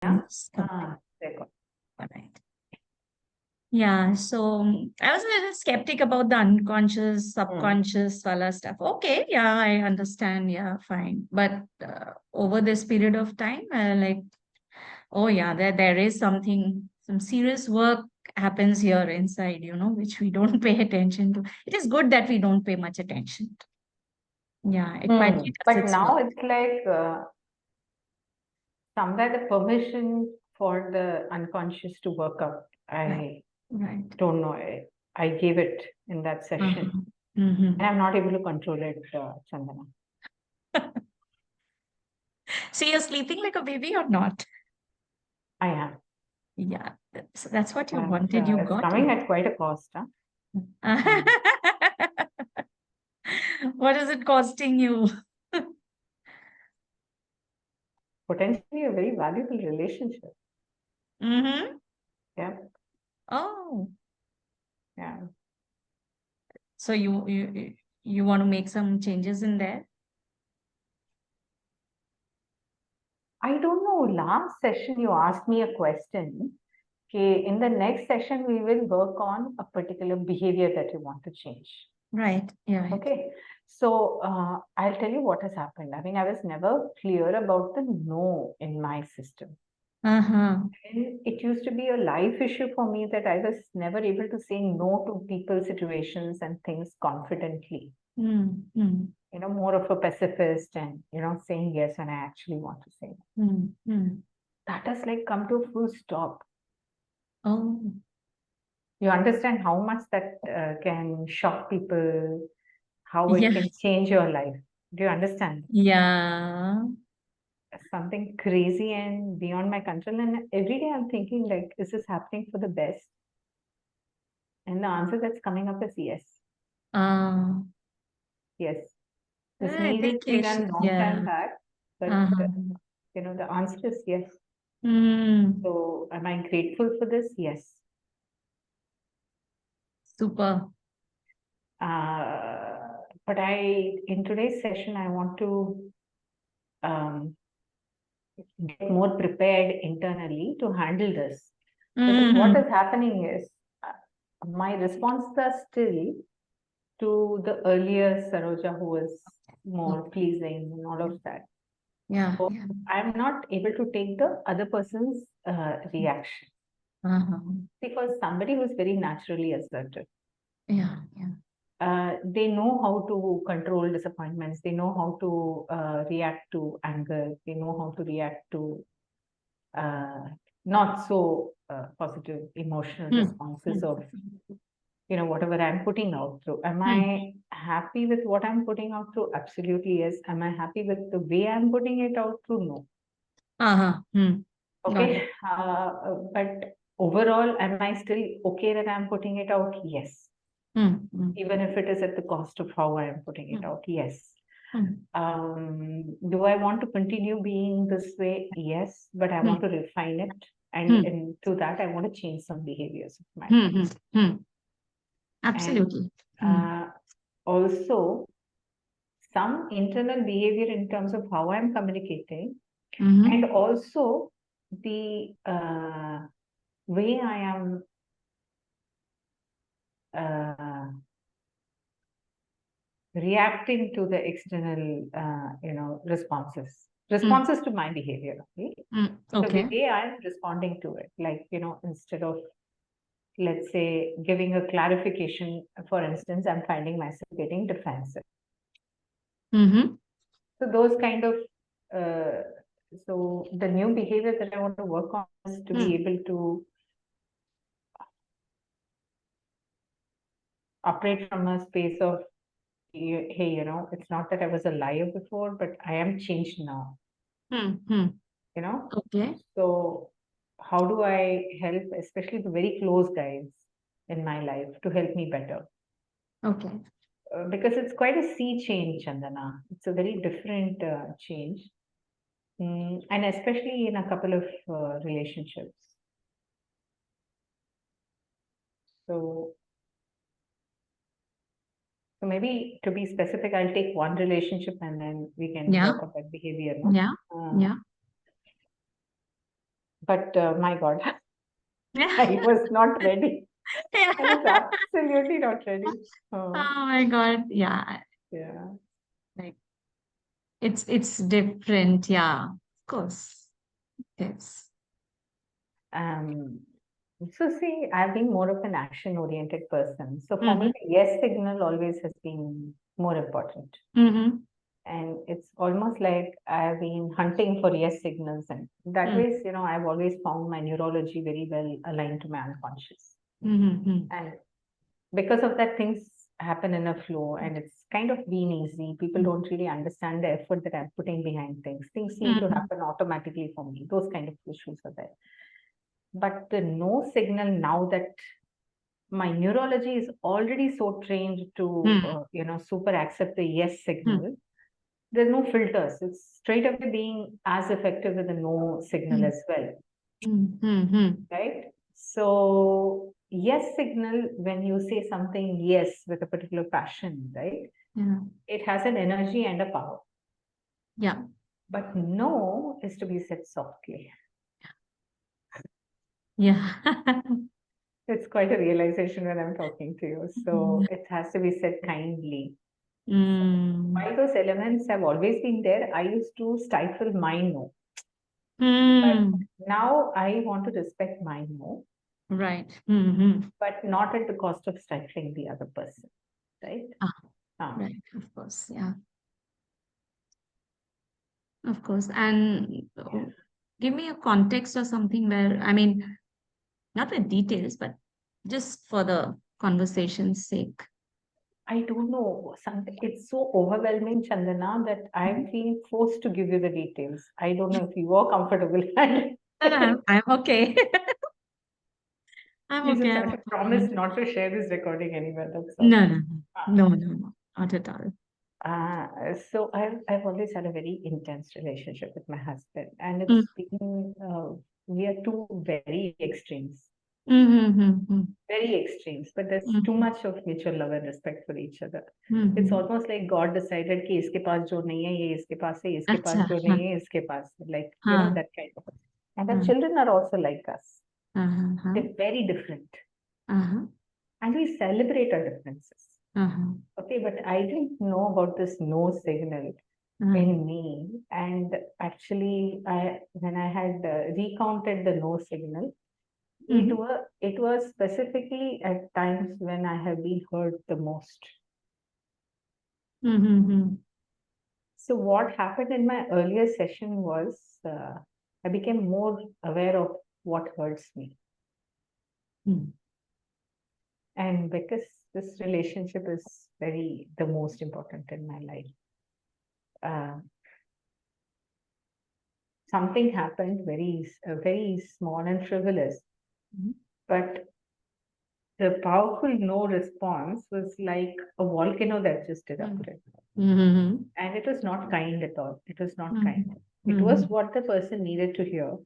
Yeah. Very good. All right. Yeah, so I was a little skeptic about the unconscious, subconscious wala stuff. Okay, yeah, I understand. Yeah, fine. But over this period of time, like, oh yeah, there is something, some serious work happens here inside, which we don't pay attention to. It is good that we don't pay much attention to. Yeah, it quietly does But its work. now it's like somewhere the permission for the unconscious to work out. Right, I right. don't know. I gave it in that session, Uh-huh. Hmm. and I'm not able to control it, Chandana. So you're sleeping like a baby or not? I am. Yeah, that's what you But wanted. You it's got coming it. at quite a cost, huh? Mm. What is it costing you? Potentially a very valuable relationship. Mm-hmm. Yeah, Oh, yeah. so you want to make some changes in there? I don't know. Last session you asked me a question. Okay, in the next session we will work on a particular behavior that you want to change. Right. Yeah. Right. Okay. So I'll tell you what has happened. I mean, I was never clear about the no in my system. Uh-huh. And it used to be a life issue for me that I was never able to say no to people, situations, and things confidently. Mm-hmm. More of a pacifist and, saying yes when I actually want to say no. Mm-hmm. That has like come to a full stop. Oh, You understand how much that can shock people, how it yeah. can change your life. Do you understand? Yeah. Something crazy and beyond my control. And every day I'm thinking, like, is this happening for the best? And the answer that's coming up is yes. Uh, Yes. This I needed think to be you done should, long time yeah. back, but Uh-huh. the answer is yes. Mm, So am I grateful for this? Yes. super. Uh, but in today's session, I want to um, get more prepared internally to handle this. Because what Mm-hmm. is happening is my responses are still to the earlier Saroja, who was more pleasing and all of that. Yeah. So Yeah. I'm not able to take the other person's reaction. Uh-huh. Because somebody who's very naturally assertive, Yeah. Yeah. they know how to control disappointments. They know how to react to anger. They know how to react to uh, not so positive emotional Mm. responses Mm. of whatever I'm putting out through. Am Mm. I happy with what I'm putting out through? Absolutely yes. Am I happy with the way I'm putting it out through? No. Uh-huh. Mm. Got it. Okay. But overall, am I still okay that I'm putting it out? Yes. Mm. Mm. Even if it is at the cost of how I am putting it Mm. out. Yes. Mm. Do I want to continue being this way? Yes, but I want Mm. to refine it. And Mm. into that, I want to change some behaviors of mine. Mm. Mm. Mm. And Absolutely. Mm. uh, also, some internal behavior in terms of how I'm communicating, Mm-hmm. and also the way I am uh, reacting to the external, responses, Mm. responses to my behavior. Okay? Mm. The Okay. way I'm responding to it, like, instead of, let's say, giving a clarification, for instance, I'm finding myself getting defensive. Mm-hmm. So those kind of, uh, so the new behavior that I want to work on is to be Mm. able to operate from a space of, hey, it's not that I was a liar before, but I am changed now, Mm. Mm. you know. Okay. So how do I help, especially the very close guys in my life, to help me better? Okay. Because it's quite a sea change, Chandana. It's a very different change. And especially in a couple of relationships. So, so maybe to be specific, I'll take one relationship and then we can Yeah. work on that behavior, no? Yeah. Uh, Yeah. But my God, Yeah. I was not ready. I was absolutely not ready. Oh my God. Yeah. Yeah. Like it's different. Yeah. Of course. Yes. Um, so see, I've been more of an action-oriented person. So for me, Mm-hmm. the yes signal always has been more important. Mm-hmm. And it's almost like I've been hunting for yes signals. And that way, I've always found my neurology very well aligned to my unconscious. Mm-hmm. And because of that, things happen in a flow and it's kind of been easy. People don't really understand the effort that I'm putting behind things. Things seem to Mm-hmm. happen automatically for me. Those kind of issues are there. But the no signal, now that my neurology is already so trained to, super accept the yes signal, there's no filters. It's straight away being as effective with the no signal as well, Mm-hmm. right? So, yes signal, when you say something yes with a particular passion, right? Yeah. It has an energy and a power. Yeah. But no is to be said softly. Yeah. It's quite a realization when I'm talking to you. So it has to be said kindly. Mm. While those elements have always been there, I used to stifle my no. But Mm. now I want to respect my no, Right. Mm-hmm. but not at the cost of stifling the other person, right? Ah, Ah, right. Of course. Yeah. Of course. And yeah. give me a context or something where, I mean, not with details, but just for the conversation's sake. I don't know. Something it's so overwhelming, Chandana, that I Mhm. feel forced to give you the details. I don't know if you are comfortable. No, no, I'm okay. I'm You okay. just I'm have to okay. promise not to share this recording anywhere. That's all. No, no, no, Ah. no, no, no, not at all. So I've always had a very intense relationship with my husband, and Mm, it's been we are two very extremes, mm, mm, mm, very extremes, but there's too mm, much of mutual love and respect for each other. mm, It's mm. almost like God decided कि इसके पास जो नहीं है ये इसके पास है, इसके पास अच्छा, जो हाँ, नहीं है इसके पास है. Like हाँ, that kind of. And our हाँ, children are also like us. हाँ, हाँ, They're very different, हाँ, and we celebrate our differences. हाँ, Okay, but I didn't know about this no signal हाँ, in me. And actually, when I had recounted the no signal, mhm, it was specifically at times when I have been hurt the most. mhm, mhm, So what happened in my earlier session was I became more aware of what hurts me, mhm, and because this relationship is very the most important in my life. Uh, Something happened very small and frivolous, mhm, but the powerful no response was like a volcano that just erupted. mhm, And it was not kind at all. It was not kind. mhm, It was mhm, what the person needed to hear,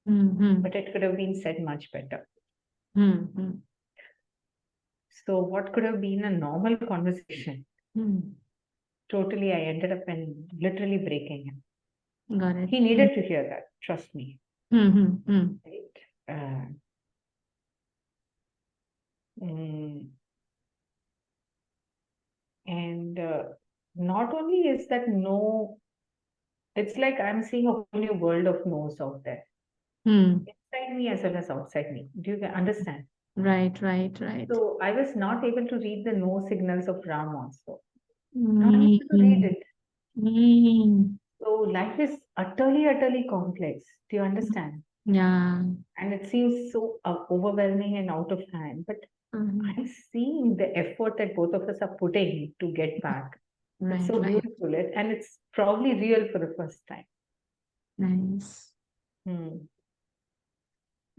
mhm, but it could have been said much better. mhm, So, what could have been a normal conversation, mhm. totally, I ended up in literally breaking him. Got it. He needed to hear that, trust me. Mhm, mhm, Right? Mm, and not only is that no, it's like I'm seeing a whole new world of no's out there, mhm. inside me as well as outside me. Do you understand? Right, right, right. So I was not able to read the no signals of Ram also. Now I'm able to read Mhm, it. mhm. So life is utterly complex. Do you understand? Yeah. And it seems so overwhelming and out of hand. But Mhm. I'm seeing the effort that both of us are putting to get back. It's Right, so right. beautiful, and it's probably real for the first time. Nice. Hmm.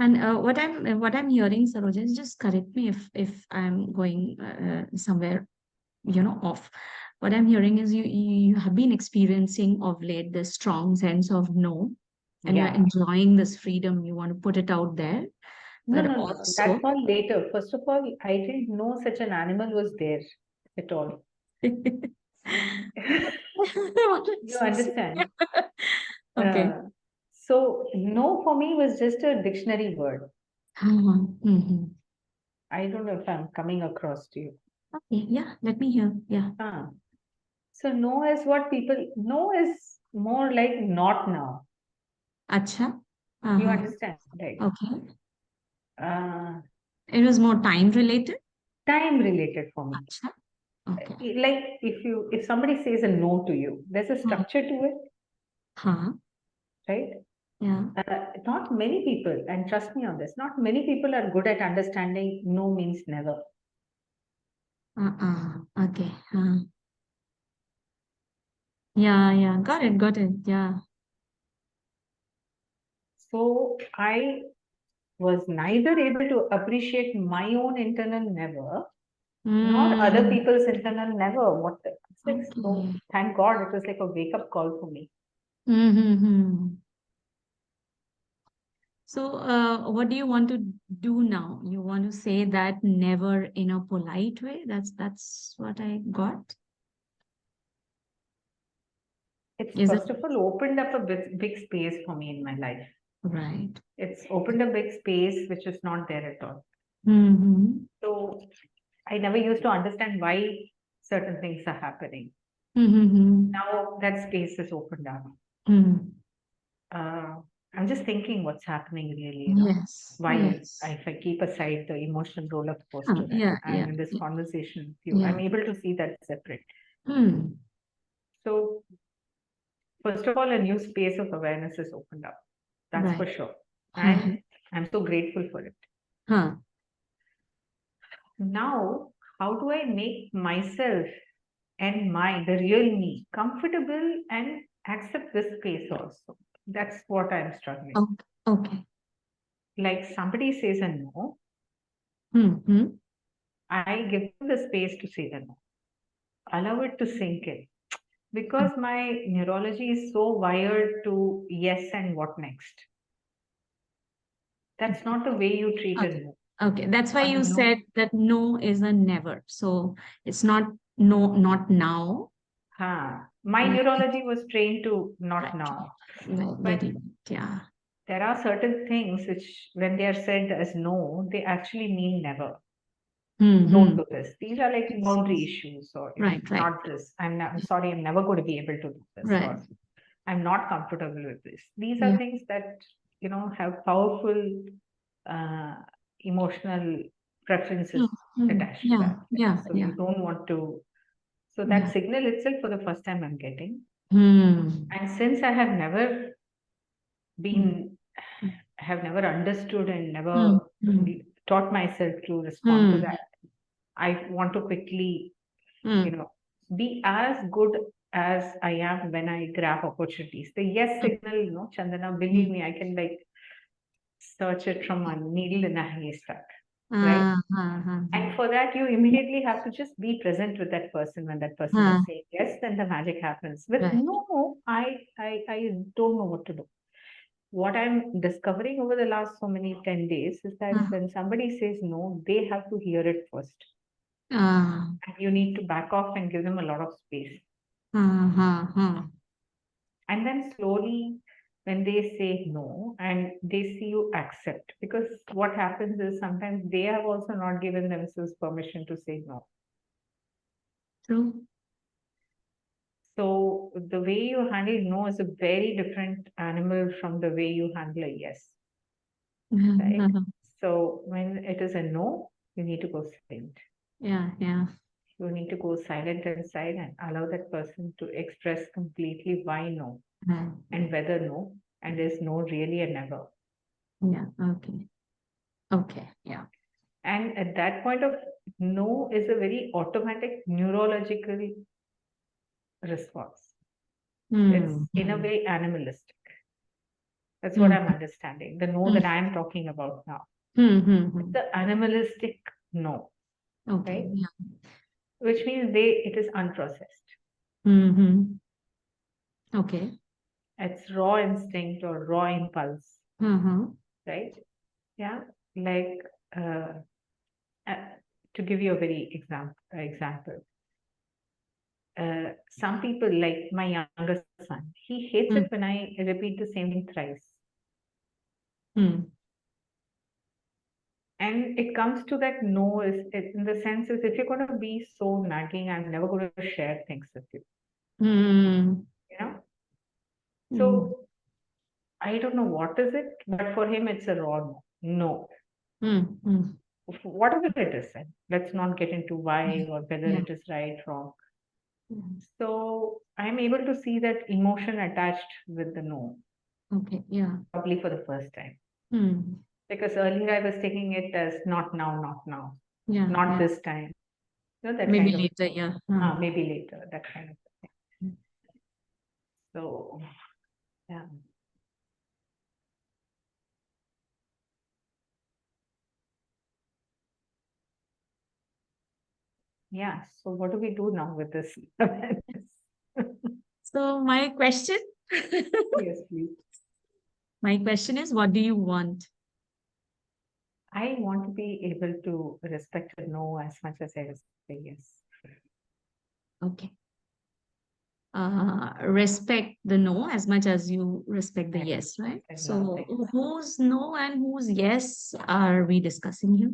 And what I'm hearing, Saroja, is just correct me if I'm going somewhere, off. What I'm hearing is you have been experiencing of late this strong sense of no, and you're Yeah. enjoying this freedom. You want to put it out there, No, but no, no. That's also all later. First of all, I didn't know such an animal was there at all. You What is this? understand? Okay. Uh, So no for me was just a dictionary word. Mhm. I don't know if I'm coming across to you. Okay, yeah, let me hear. Yeah. So no is what people, no is more like not now. Acha. You Uh-huh. understand? Like Okay. uh, It was more time related. time related for me. Acha. Okay. Like if somebody says a no to you, there's a structure to it, Huh. right? Yeah. Not many people, and trust me on this, not many people are good at understanding no means never. Okay. Yeah, yeah. Got it. Got it. Yeah. So I was neither able to appreciate my own internal never, nor other Mm. people's internal never. It's like, so Okay. thank God it was like a wake up call for me. Mm-hmm. So, what do you want to do now? You want to say that never in a polite way? That's what I got. It's Is it first of all opened up a big space for me in my life. right? It's opened a big space which is not there at all. Mm-hmm. So I never used to understand why certain things are happening. Mm-hmm. Now that space is opened up. Mm. Uh, I'm just thinking what's happening really, Yes. while Yes. if I keep aside the emotional roller coaster and Yeah. I'm Yeah. in this Yeah. conversation with you, Yeah. I'm able to see that separate. Hmm. So first of all, a new space of awareness is opened up. That's Right. for sure. Uh-huh. And I'm so grateful for it. Huh. Now, how do I make myself and the real me, comfortable and accept this space also? That's what I'm struggling. Okay. Okay. Like somebody says a no, Mm-hmm. I give them the space to say the no, allow it to sink in. Because my neurology is so wired to yes and what next. That's not the way you treat a Okay. no. Okay. That's why A you said no, that no is a never. So it's not no, not now. my Yeah. neurology was trained to not Right. now. Right. But Very. Yeah. there are certain things which, when they are said as no, they actually mean never. No Mm-hmm. to this. These are like Yes. boundary issues, or Right. Right. not this. I'm sorry, I'm never going to be able to do this, Right. or I'm not comfortable with this. These are Yeah. things that have powerful uh, emotional preferences attached to Yeah. that. Yeah. So Yeah. you don't want to. So that Yeah. signal itself, for the first time, I'm getting. Hmm. And since I have never Hmm. been, have never understood and Hmm. never Hmm. taught myself to respond to Hmm. that, I want to quickly, you Hmm. know, be as good as I am when I grab opportunities. The yes signal, Chandana, believe Hmm. me, I can like search it from a needle in a haystack, right? Ah, ah, ah, And for that, you immediately have to just be present with that person when that person is ah. saying yes, then the magic happens. With Right. no, I don't know what to do. What I'm discovering over the last so many 10 days is that Ah, when somebody says no, they have to hear it first. ah, And you need to back off and give them a lot of space. ah, ah, ah. And then slowly, when they say no and they see you accept, because what happens is sometimes they have also not given themselves permission to say no. True. So the way you handle no is a very different animal from the way you handle a yes, right? So when it is a no, you need to go silent. Yeah, yeah. You need to go silent inside and allow that person to express completely why no Right. and whether no, and there's no really a never. Yeah. Okay. Okay. Yeah. And at that point of no is a very automatic neurological response. Hmm. It's in a way animalistic. That's what Hmm. I'm understanding. The no Hmm. that I'm talking about now. Hmm. Hmm. It's Hmm. the animalistic no, Okay. right? Yeah. Which means it is unprocessed. Hmm. Okay. It's raw instinct or raw impulse, Uh-huh. right? Yeah. Like uh, uh, to give you a very example, some people, like my younger son, he hates Hmm. it when I repeat the same thing thrice. Hmm. And it comes to that no is it, in the sense is if you're going to be so nagging, I'm never going to share things with you, Hmm. you know. Hmm. So I don't know what is it, but for him it's a raw no. No. Hmm. Hmm. Whatever it is, and let's not get into why or whether Yeah. it is right, wrong. Yeah. So I'm able to see that emotion attached with the no, Okay. Yeah. probably for the first time. Hmm. Because earlier I was taking it as not now, Yeah. not Yeah. this time. You know, that Maybe kind of later. Yeah. Huh. maybe later, that kind of thing. So yeah. Yeah. So what do we do now with this awareness? So my question, Yes, please. my question is, what do you want? I want to be able to respect a no as much as I respect a yes. Okay. Respect the no as much as you respect the I yes, right? respect a lot of So things. whose no and whose yes are we discussing here?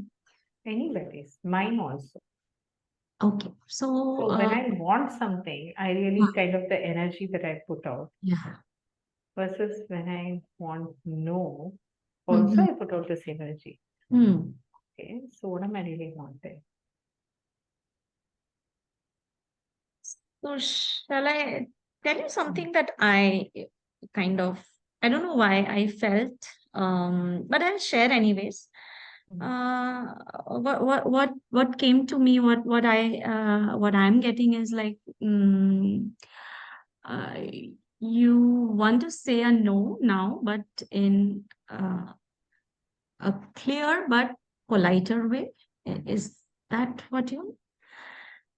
Anybody's, mine also. Okay. So, So when I want something, I really uh, kind of the energy that I put out yeah. versus when I want no, also Mhm. I put out the same energy. Hmm. Okay, so what am I really wanting? So shall I tell you Mm, something that I kind of, I don't know why I felt, but I'll share anyways. mm, What came to me, what I'm getting is like, uh, you want to say a no now, but in a clear but politer way. Is that what you?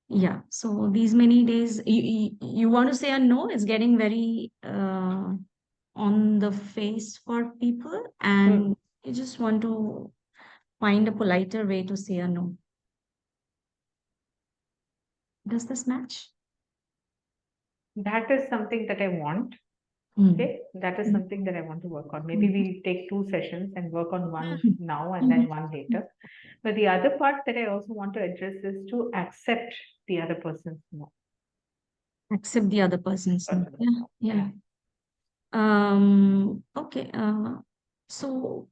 Yeah. So these many days, you want to say a no is getting very on the face for people, mm. and you just want to find a politer way to say a no. Does this match? That is something that I want. Hmm. Okay, that is Hmm. something that I want to work on. Maybe Hmm. we'll take 2 sessions and work on one Hmm. now and Hmm. then one later. But the other part that I also want to address is to accept the other person's no. Accept the other person's no. Person's Yeah. no. Yeah. Yeah. Okay. So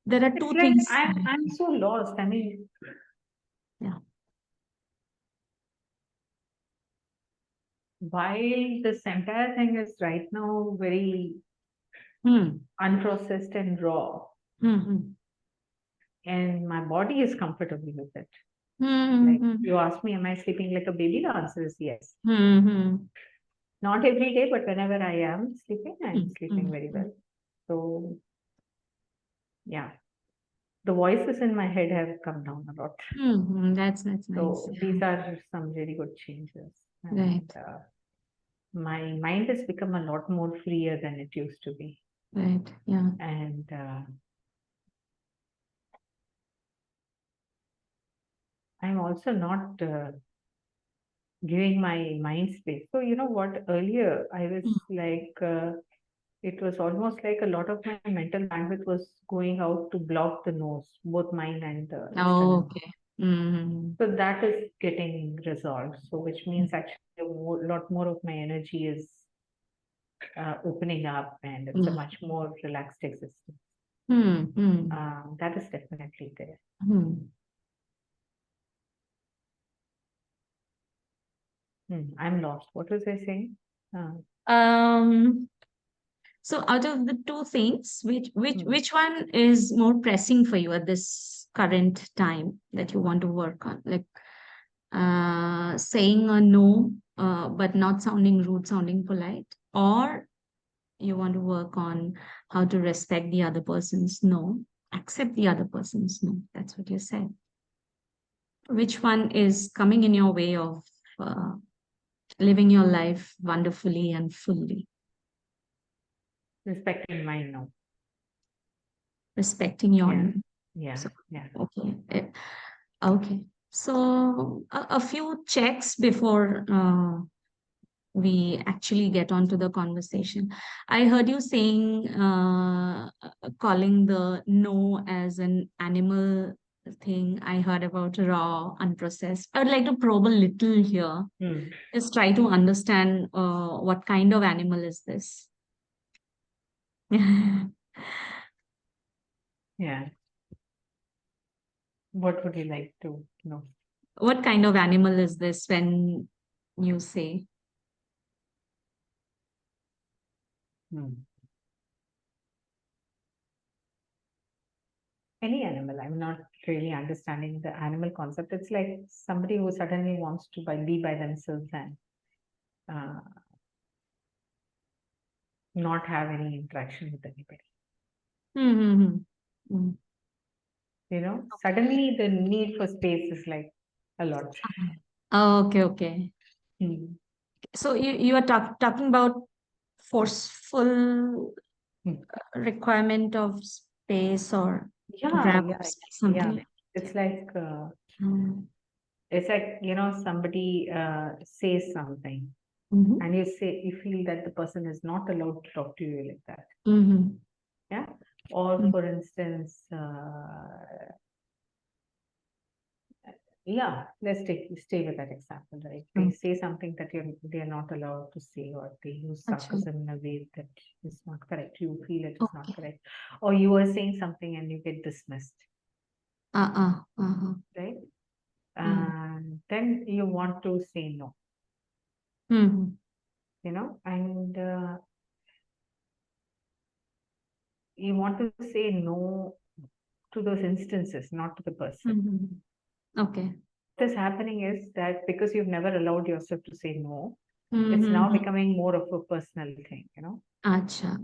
there are It's two like things. I'm so lost. I mean, Yeah. while this entire thing is right now very Hmm. unprocessed and raw, Hmm. Hmm. and my body is comfortable with it. Hmm. Like Hmm. you ask me, am I sleeping like a baby? The answer is yes. Hmm. Hmm. Not every day, but whenever I am sleeping, I'm Hmm. sleeping Hmm. very well. So yeah, the voices in my head have come down a lot. Hmm. Hmm. That's nice. So Yeah. these are some really good changes. And Right. my mind has become a lot more freer than it used to be. Right. Yeah. And I'm also not giving my mind space. So, you know what? Earlier, I was Hmm. like, it was almost like a lot of my mental bandwidth was going out to block the nose, both mine and the Oh, external. okay. Hmm. So that is getting resolved. So, which means actually a lot more of my energy is opening up and it's a Yeah. much more relaxed existence. Hmm. Hmm. That is definitely there. Hmm. I'm lost. What was I saying? Uh, Um, so out of the two things, hmm. which one is more pressing for you at this current time that you want to work on? Like saying a no, but not sounding rude, sounding polite, or you want to work on how to respect the other person's no, accept the other person's no. That's what you said. Which one is coming in your way of uh, living your life wonderfully and fully, Respecting mine now. respecting your Yeah. no? Yeah. So, Yeah. okay. Okay. So, a few checks before we actually get onto the conversation. I heard you saying, calling the no as an animal thing. I heard about raw, unprocessed. I would like to probe a little here. Hmm. Just try to understand what kind of animal is this? Yeah. What would you like to know? What kind of animal is this when you say? Hmm. Any animal. I'm not really understanding the animal concept. It's like somebody who suddenly wants to be by themselves and uh, not have any interaction with anybody. Mm-hmm. Mm. You know, Okay. suddenly the need for space is like a lot. Okay, okay. Hmm. So you are talking about forceful Hmm. requirement of space or Yeah, grab yeah, of space, yeah. something like It's like that. somebody says something Mm-hmm. and you feel that the person is not allowed to talk to you like that. Mm-hmm. Yeah. Or for instance, yeah, stay with that example, right? They Mm-hmm. say something that they're not allowed to say, or they use Achha. sarcasm in a way that is not correct. You feel it is not Okay. correct, or you are saying something and you get dismissed, Uh-huh. right? Mm-hmm. And then you want to say no, Mm-hmm. and you want to say no to those instances, not to the person. Mm-hmm. Okay. What is happening is that because you've never allowed yourself to say no, it's now Mm-hmm. becoming more of a personal thing. Acha.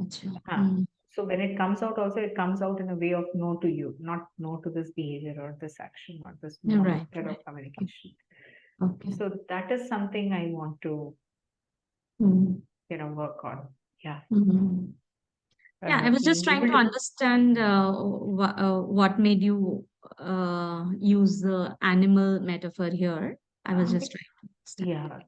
Huh. So when it comes out also, it comes out in a way of no to you, not no to this behavior or this action or this Right, method right. of communication. Okay. So that is something I want to, Mm-hmm. work on. Yeah. Mm-hmm. Yeah, I was just Being trying able to to, understand what made you use the animal metaphor here. I was just okay. trying to understand. Yeah.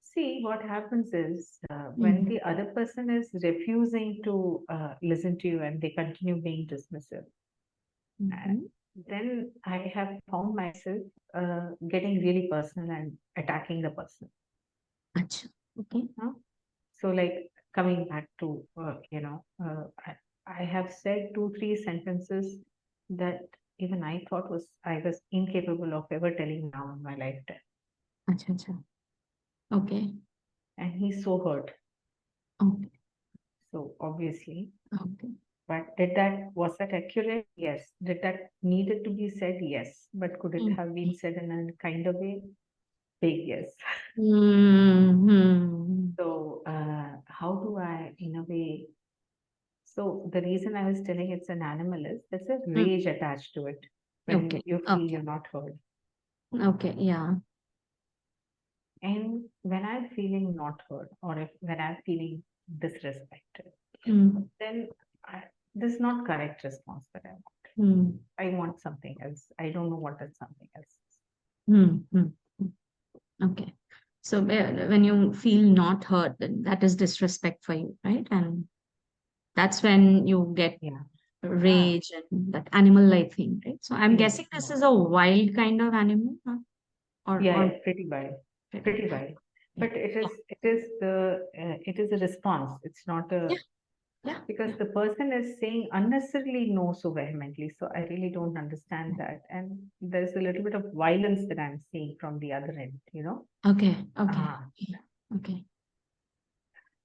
See, what happens is when Mm-hmm. the other person is refusing to listen to you and they continue being dismissive, uh, Mm-hmm. then I have found myself getting really personal and attacking the person. Acha. Okay. Huh? So, like coming back to, I have said two, three sentences that even I thought I was incapable of ever telling now in my lifetime. Acha. Okay. And he's so hurt. Okay. So obviously, Okay. but was that accurate? Yes. Did that needed to be said? Yes. But could it have been said in a kind of way? Big yes. Mm-hmm. So how do I, in a way, so the reason I was telling it's an animal is there's a rage attached to it when Okay. you feel Okay. you're not heard. Okay. Yeah. And when I'm feeling not heard, or when I'm feeling disrespected, Mm-hmm. then this is not correct response that I want. I want something else. I don't know what that something else is. Mm-hmm. Okay. So when you feel not heard, then that is disrespect for you, right? And that's when you get Yeah. Ah, rage and that animal-like thing, right? So I'm yeah. guessing this Yeah. is a wild kind of animal, huh? Yeah, Or yeah, pretty wild, pretty. pretty wild. Yeah. But it is a response. It's not Yeah. a Yeah. because Yeah. the person is saying unnecessarily no so vehemently. So I really don't understand that. And there's a little bit of violence that I'm seeing from the other end. Okay. Okay. Ah, Yeah. Okay.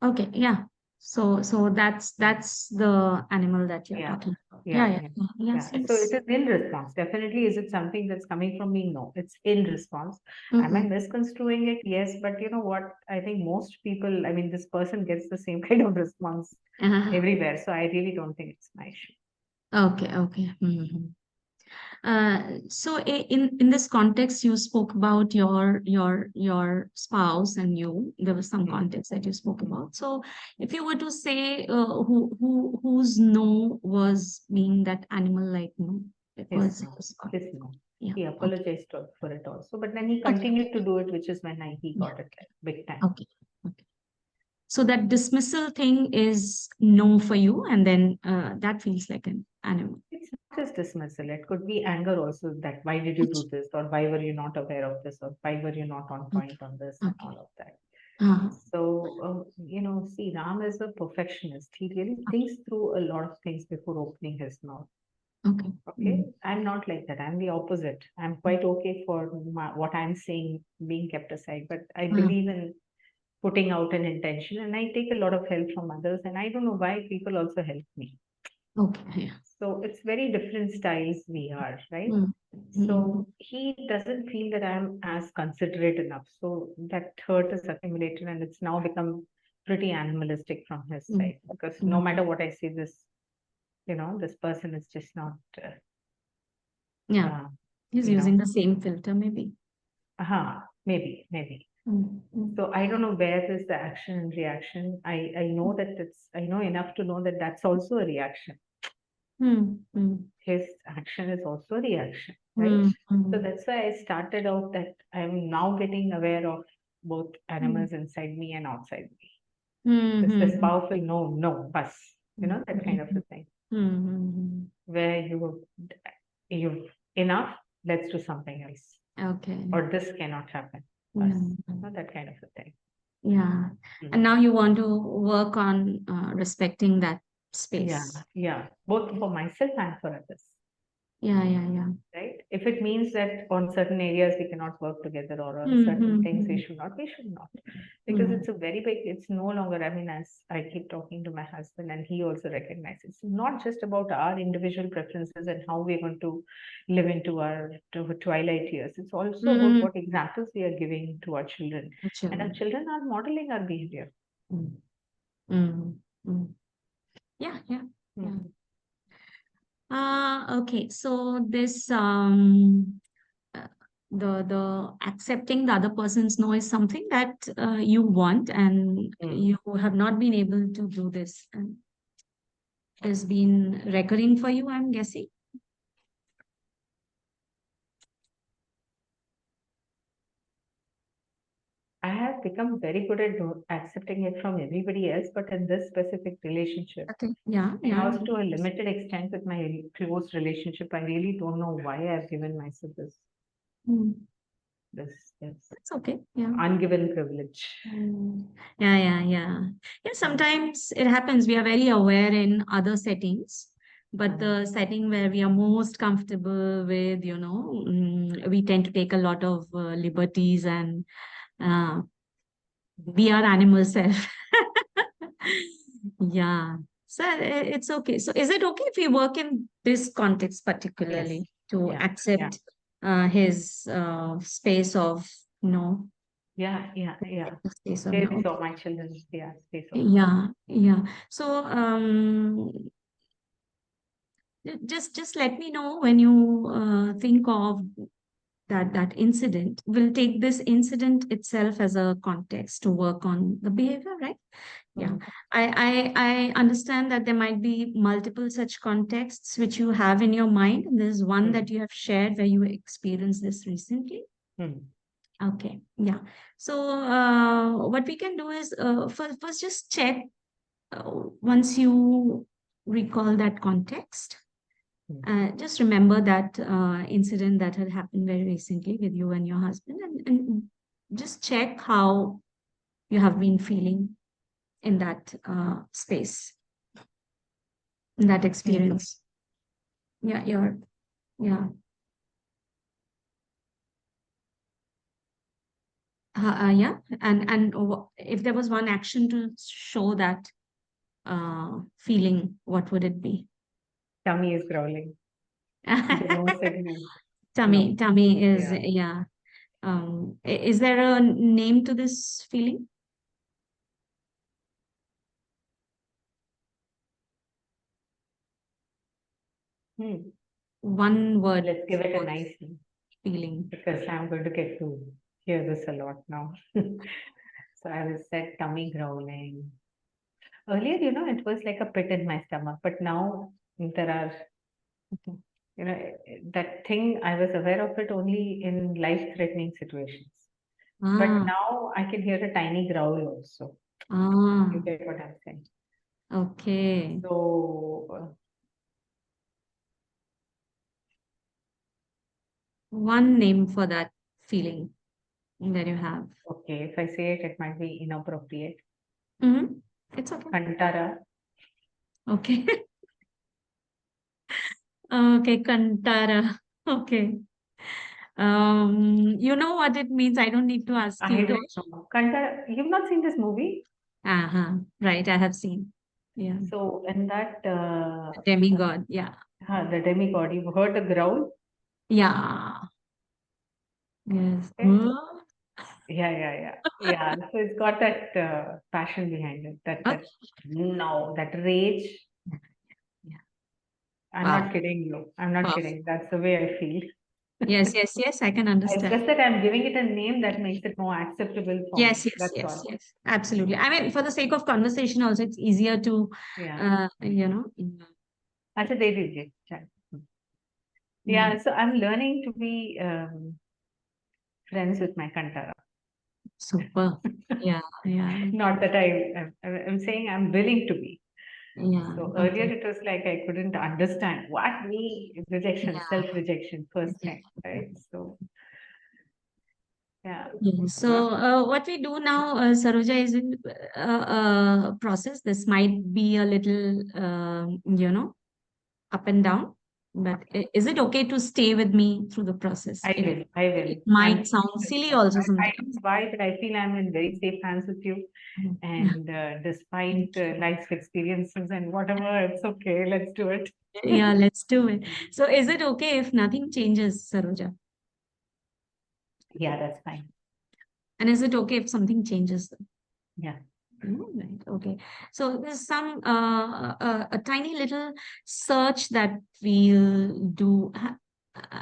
Okay. Yeah. So that's the animal that you're yeah, talking about. Yeah. yeah, Yeah. yeah, Yeah. Yeah. yeah. So it Seems. is in response. Definitely, is it something that's coming from me? No, it's in response. Am I Mm-mm. misconstruing it? Yes, but you know what? I think most people, I mean, this person gets the same kind of response everywhere. So I really don't think it's my issue. Okay. Okay. So in this context, you spoke about your spouse and you. There was some Hmm. context that you spoke Hmm. about. So if you were to say whose no was being that animal like no, it Yes, was no. his or Yes, no. yeah. He Okay. apologized for it also, but then he Okay. continued to do it, which is when he Yeah. got it like big time. Okay. So that dismissal thing is no for you, and then that feels like an animal. It's not just dismissal. It could be anger also, that why did you do this, or why were you not aware of this, or why were you not on Okay. point on this, and Okay. all of that. Uh, So, see, Ram is a perfectionist. He really thinks through a lot of things before opening his mouth. okay. Okay. I'm not like that. I'm the opposite. I'm quite okay for what I'm saying being kept aside, but I Uh, believe in putting out an intention, and I take a lot of help from others, and I don't know why people also help me. okay. Yeah. So it's very different styles we are, right? Mm. Mm. So he doesn't feel that I'm as considerate enough. So that hurt is accumulated, and it's now become pretty animalistic from his Mm. side, because no Mm. matter what I say, this person is just not, Yeah. uh, He's you know, using the same filter, maybe. maybe. Mm. Mm. So I don't know where is the action and reaction. I know that I know enough to know that that's also a reaction. Mm. Mm. His action is also a reaction, right? Mm. So Mm. that's why I started out that I'm now getting aware of both Mm. animals inside me and outside me. Mm. It's this Mm. powerful no, no, bus, Mm. that kind of a thing, Mm. Mm. where you've enough, let's do something else. Okay. Or this cannot happen. Bus. Mm. That kind of a thing. Yeah. And Mm. now you want to work on respecting that Yeah, space. yeah. Both for myself and for others. Yeah, yeah, yeah. Right? If it means that on certain areas we cannot work together, or on certain things Mm-hmm. we should not. Because Mm. it's a very big, it's no longer, I mean, as I keep talking to my husband, and he also recognizes, it's not just about our individual preferences and how we're going to live into our twilight years. It's also about Mm. what examples we are giving to our children. And our Children. children are modeling our behavior. Mm. Mm. Mm. Yeah, yeah, yeah. Mhm. Okay. So this uh, the accepting the other person's no is something that you want, and Mm. you have not been able to do this, and has been recurring for you, I'm guessing. I have become very good at accepting it from everybody else, but in this specific relationship, Okay. Yeah, and yeah. also to a limited extent with my close relationship, I really don't know why I've given myself Mm. this That's okay. Yeah. ungiven privilege. Mm. Yeah, yeah, yeah. Yeah, Mm. sometimes it happens. We are very aware in other settings, but Mm. the setting where we are most comfortable with, we tend to take a lot of liberties, and uh, we are animal self. Yeah. So it's okay. So is it okay if we work in this context Yes. particularly to Yeah. Yeah. accept his space of no, Yeah. Yeah. Yeah. the space of no? His or my children's, yeah, space of no. Yeah, yeah. So just let me know when you think of that incident. We'll take this incident itself as a context to work on the behavior, right? Yeah. Mm. I understand that there might be multiple such contexts which you have in your mind. And there's one that Mm. you have shared where you experienced this recently. Mm. Okay. Yeah. So what we can do is first just check once you recall that context, Mm. just remember that incident that had happened very recently with you and your husband, and just check how you have been feeling in that space, in that Mm. experience. Yeah, yeah. Yeah, and if there was one action to show that feeling, what would it be? Tummy is growling. The no signal. Tummy, No. tummy is, Yeah. yeah. Is there a name to this feeling? Hmm. One word Let's give it a for this nice name, feeling. because I'm going to get to hear this a lot now. So I was said tummy growling. Earlier, it was like a pit in my stomach, but now there are, Okay. that thing, I was aware of it only in life-threatening situations. But Ah, now I can hear a tiny growl also. You Ah, get what I'm saying? okay. So, One name for that feeling that you have. okay, if I say it, it might be inappropriate. Mm-hmm. It's okay. Kantara. Okay. Okay, Kantara. Okay. You know what it means. I don't need to ask I you, don't right? know. Kantara, you've not seen this movie? Uh-huh. Right, I have seen. Yeah. So, in that, Demigod. Yeah. the demigod, you've heard the growl? Yeah. Yes. Okay. Yeah, yeah, yeah. Yeah. So it's got that passion behind it. That Okay. no, that rage. Yeah. I'm Wow. not kidding you. I'm not Perfect. kidding. That's the way I feel. Yes, yes, yes. I can It's understand. just that I'm giving it a name that makes it more acceptable for me. Yes, yes, That's yes, all. yes. Absolutely. I mean, for the sake of conversation, also, it's easier to, Yeah. That's a they did it. yeah. Yeah. So I'm learning to be friends with my Kantara. Super. Yeah, yeah, Not that I'm saying I'm willing to be. yeah. So earlier Okay. it was like I couldn't understand what me rejection, Yeah, self-rejection first yeah. time, right? So yeah. Yeah. So, what we do now, Saroja, is a process. This might be a little, up and down, but Okay. is it okay to stay with me through the process? I will. I will. It might I'm sound silly also I don't sometimes. know why, but I feel I'm in very safe hands with you. Yeah. And despite Thank you. life's experiences and whatever, it's okay. Let's do it. Yeah, let's do it. So, is it okay if nothing changes, Saroja? Yeah, that's fine. And is it okay if something changes? Yeah. Right. Okay. So there's some a tiny little search that we'll do.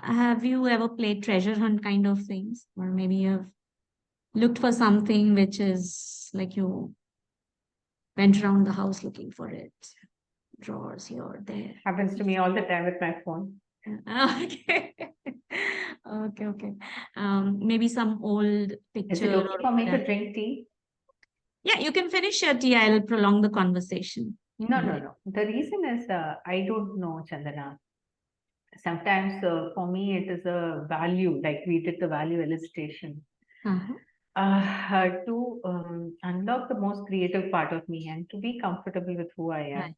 Have you ever played treasure hunt kind of things, or maybe you've looked for something which is like you went around the house looking for it, drawers here, there. Happens to me all the time with my phone. Okay. Okay. Okay. Maybe some old Is it picture okay or for me to that. drink tea? Yeah, you can finish your tea. I'll prolong the conversation. No, no, Right. no. The reason is I don't know, Chandana. Sometimes for me it is a value, like we did the value illustration. Uh-huh. To unlock the most creative part of me and to be comfortable with who I am, Right.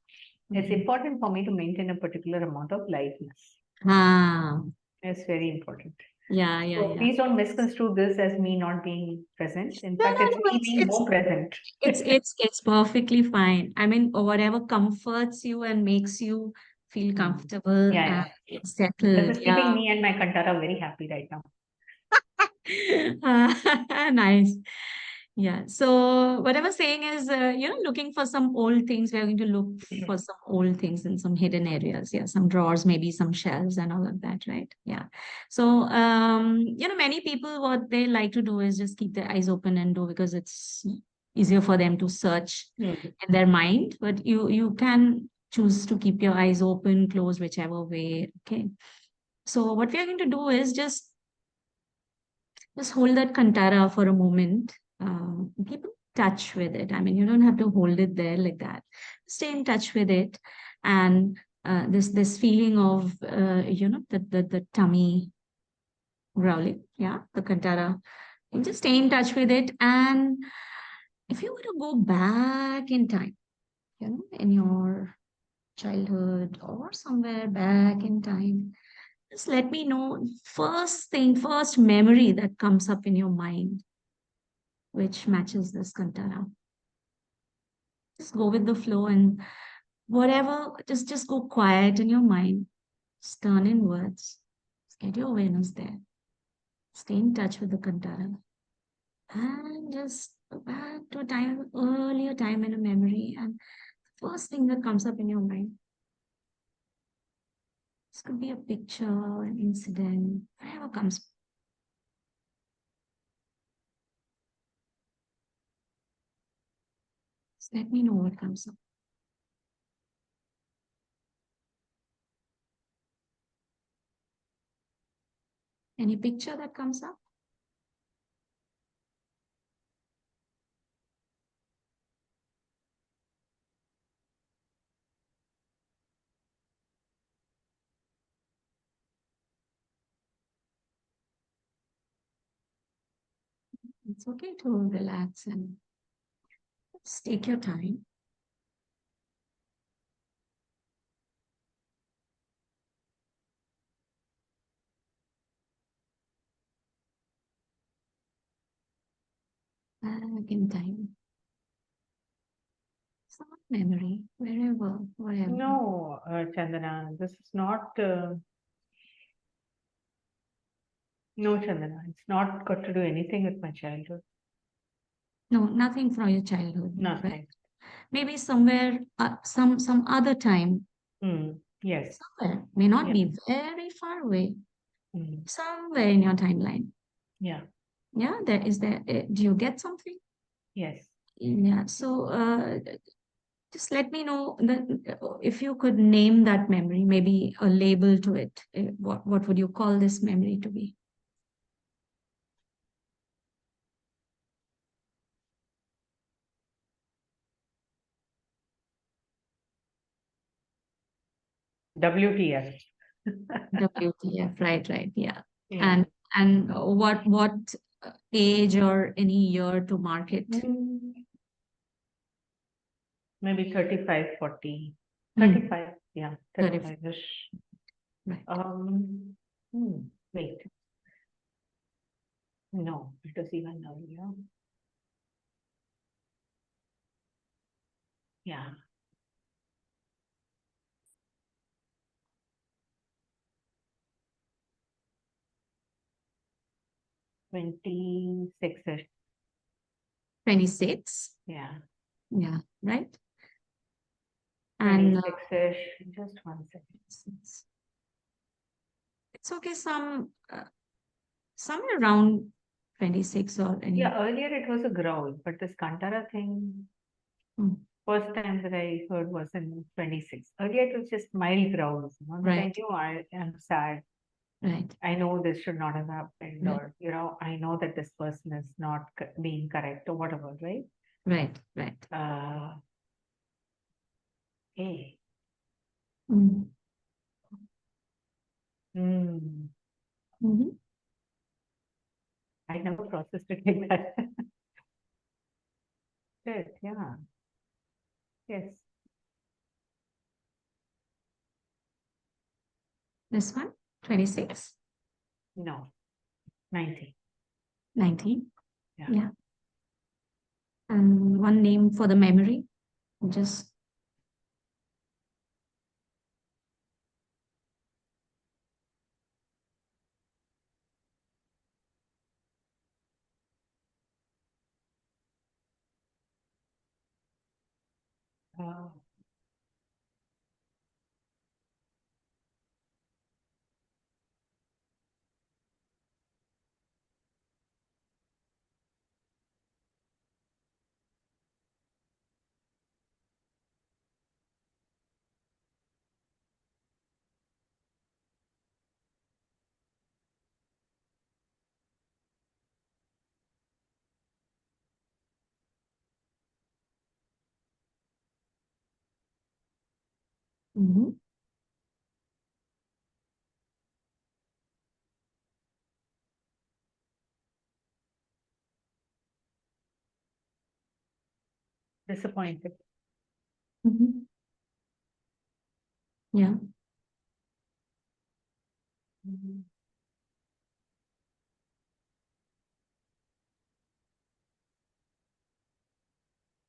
it's Mhm. important for me to maintain a particular amount of lightness. Ah, It's very important. yeah, yeah, So yeah. please don't misconstrue this as me not being present. In No, fact, no, it's no. me being more present. It's perfectly fine. I mean, whatever comforts you and makes you feel Hmm. comfortable Yeah, and yeah. This settled. is keeping Yeah. me and my Kantara very happy right now. Nice. Yeah. So what I was saying is, looking for some old things. We're going to look for some old things in some hidden areas. Yeah, some drawers, maybe some shelves and all of that, right? Yeah. So, many people, what they like to do is just keep their eyes open and do because it's easier for them to search Hmm. in their mind. But you can choose to keep your eyes open, close, whichever way. Okay. So what we are going to do is just hold that kantara for a moment. Keep in touch with it. I mean, you don't have to hold it there like that. Stay in touch with it, and this feeling of the tummy growling. Yeah, the kantara. You just stay in touch with it, and if you were to go back in time, in your childhood or somewhere back in time, just let me know first memory that comes up in your mind which matches this kantara. Just go with the flow and whatever, just go quiet in your mind. Just turn inwards. Just get your awareness there. Stay in touch with the kantara. And just go back to a time, earlier time in a memory. And the first thing that comes up in your mind. This could be a picture, an incident, whatever comes. Just let me know what comes up. Any picture that comes up? It's okay to relax and just take your time. Back in time. Some memory, wherever, wherever. No, Chandana, this is not. No, Chandana, it's not got to do anything with my childhood. No, nothing from your childhood, right? Nothing. Maybe somewhere, some other time, Yes. somewhere, may not Yeah. be very far away, Mm. somewhere in your timeline. Yeah. Yeah, there is there. Do you get something? Yes. Yeah. So, just let me know that if you could name that memory, maybe a label to it. What would you call this memory to be? WTF. WTF, right, right, yeah. Yeah. And what age or any year to mark it? Mm, maybe 35, 40. Hmm, 35. Yeah, 35, 35-ish. right. Um, wait. No, it was even earlier. Yeah. 26-ish. 26, Yeah. yeah, right. And 26-ish. Just one second. it's okay, somewhere around 26 or any. Yeah, earlier it was a growl, but this Kantara thing, Hmm, first time that I heard was in 26. Earlier it was just mild growls, that I right, knew I am sad. right, I know this should not have happened, right, or, I know that this person is not being correct or whatever, right? right, right. Uh, hey. Mm. Hmm. Mhm. I never processed it like that. Shit, yeah. Yes. This one, 26, No. 90. 19. Yeah. Yeah. And one name for the memory, just Uh, mhm. disappointed. Mhm. Yeah. Mhm.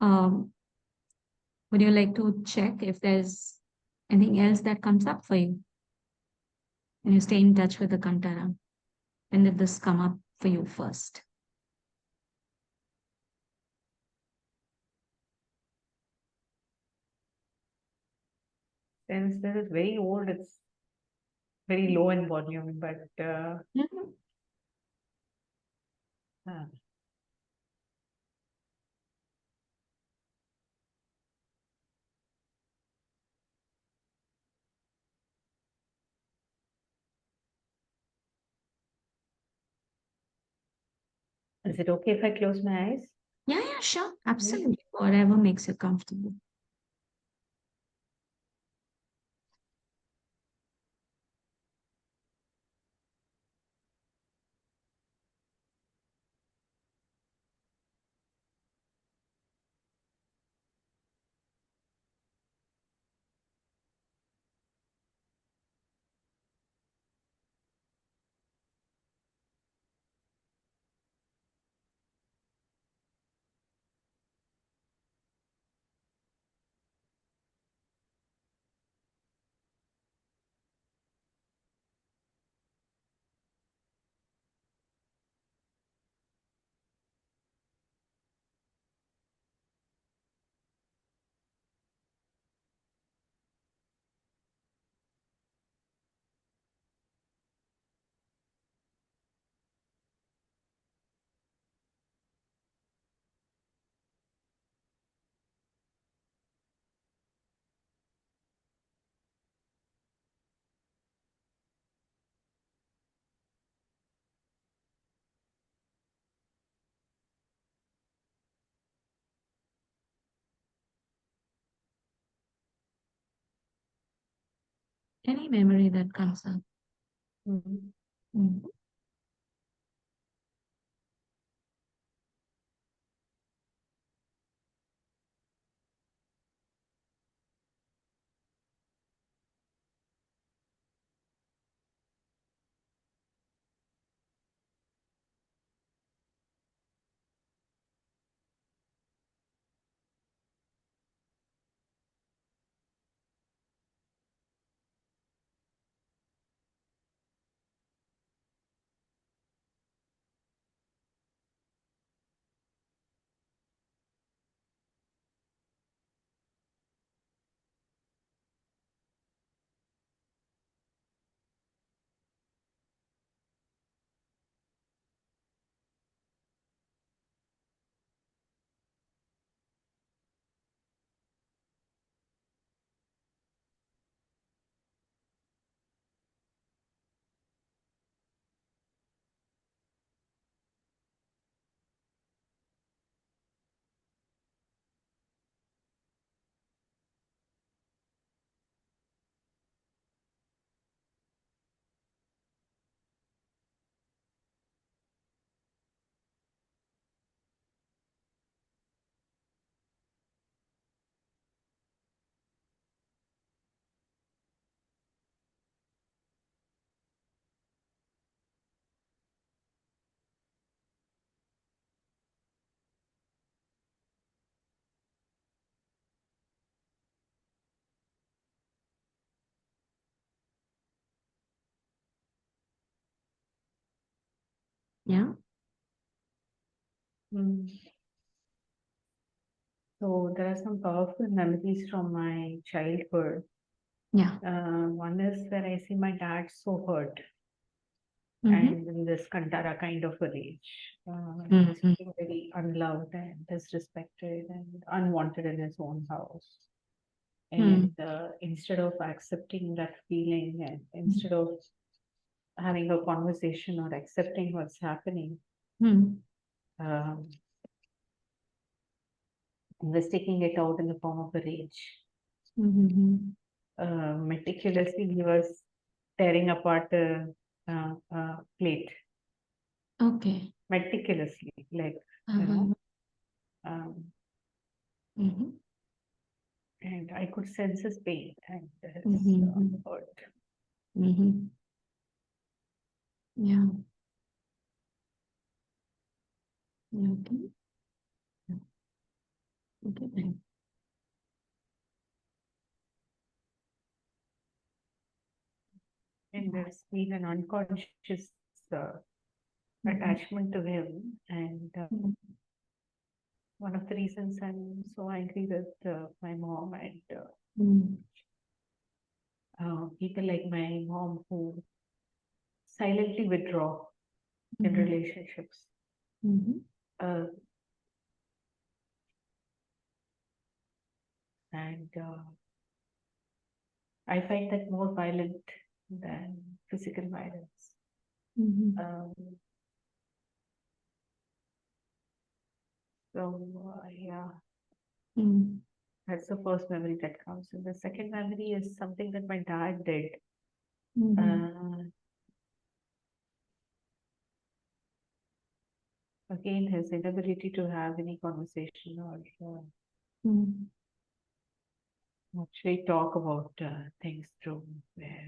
Um, would you like to check if there's anything else that comes up for you when you stay in touch with the Kantara? When did this come up for you first? Since this is very old, it's very low in volume, but Mhm. uh, is it okay if I close my eyes? Yeah, yeah, sure. Yeah. Absolutely. Whatever makes you comfortable. Any memory that comes up. Mhm. Mm. Yeah. Mm. So there are some powerful memories from my childhood. Yeah. One is where I see my dad so hurt Mm-hmm. and in this Kantara kind of a rage. He was Mm-hmm. feeling very unloved and disrespected and unwanted in his own house. And instead of accepting that feeling and instead of having a conversation or accepting what's happening, Mm-hmm. um, he was taking it out in the form of a rage. Mm-hmm. Meticulously, he was tearing apart the plate Okay. meticulously, like, you Uh-huh. know, um, Mm-hmm. and I could sense his pain and his Mm-hmm. hurt. Mm-hmm. Yeah. Yeah. Okay. Okay. And there's been an unconscious uh, Mm-hmm. attachment to him. And one of the reasons I'm so angry with my mom and Mm-hmm. people like my mom who silently withdraw in Mm-hmm. relationships. Mm-hmm. Uh, and I find that more violent than physical violence. Mm-hmm. Um, yeah, Mm-hmm. that's the first memory that comes. And the second memory is something that my dad did. Mm-hmm. Uh, Again, his inability to have any conversation or Mm-hmm. actually talk about things through where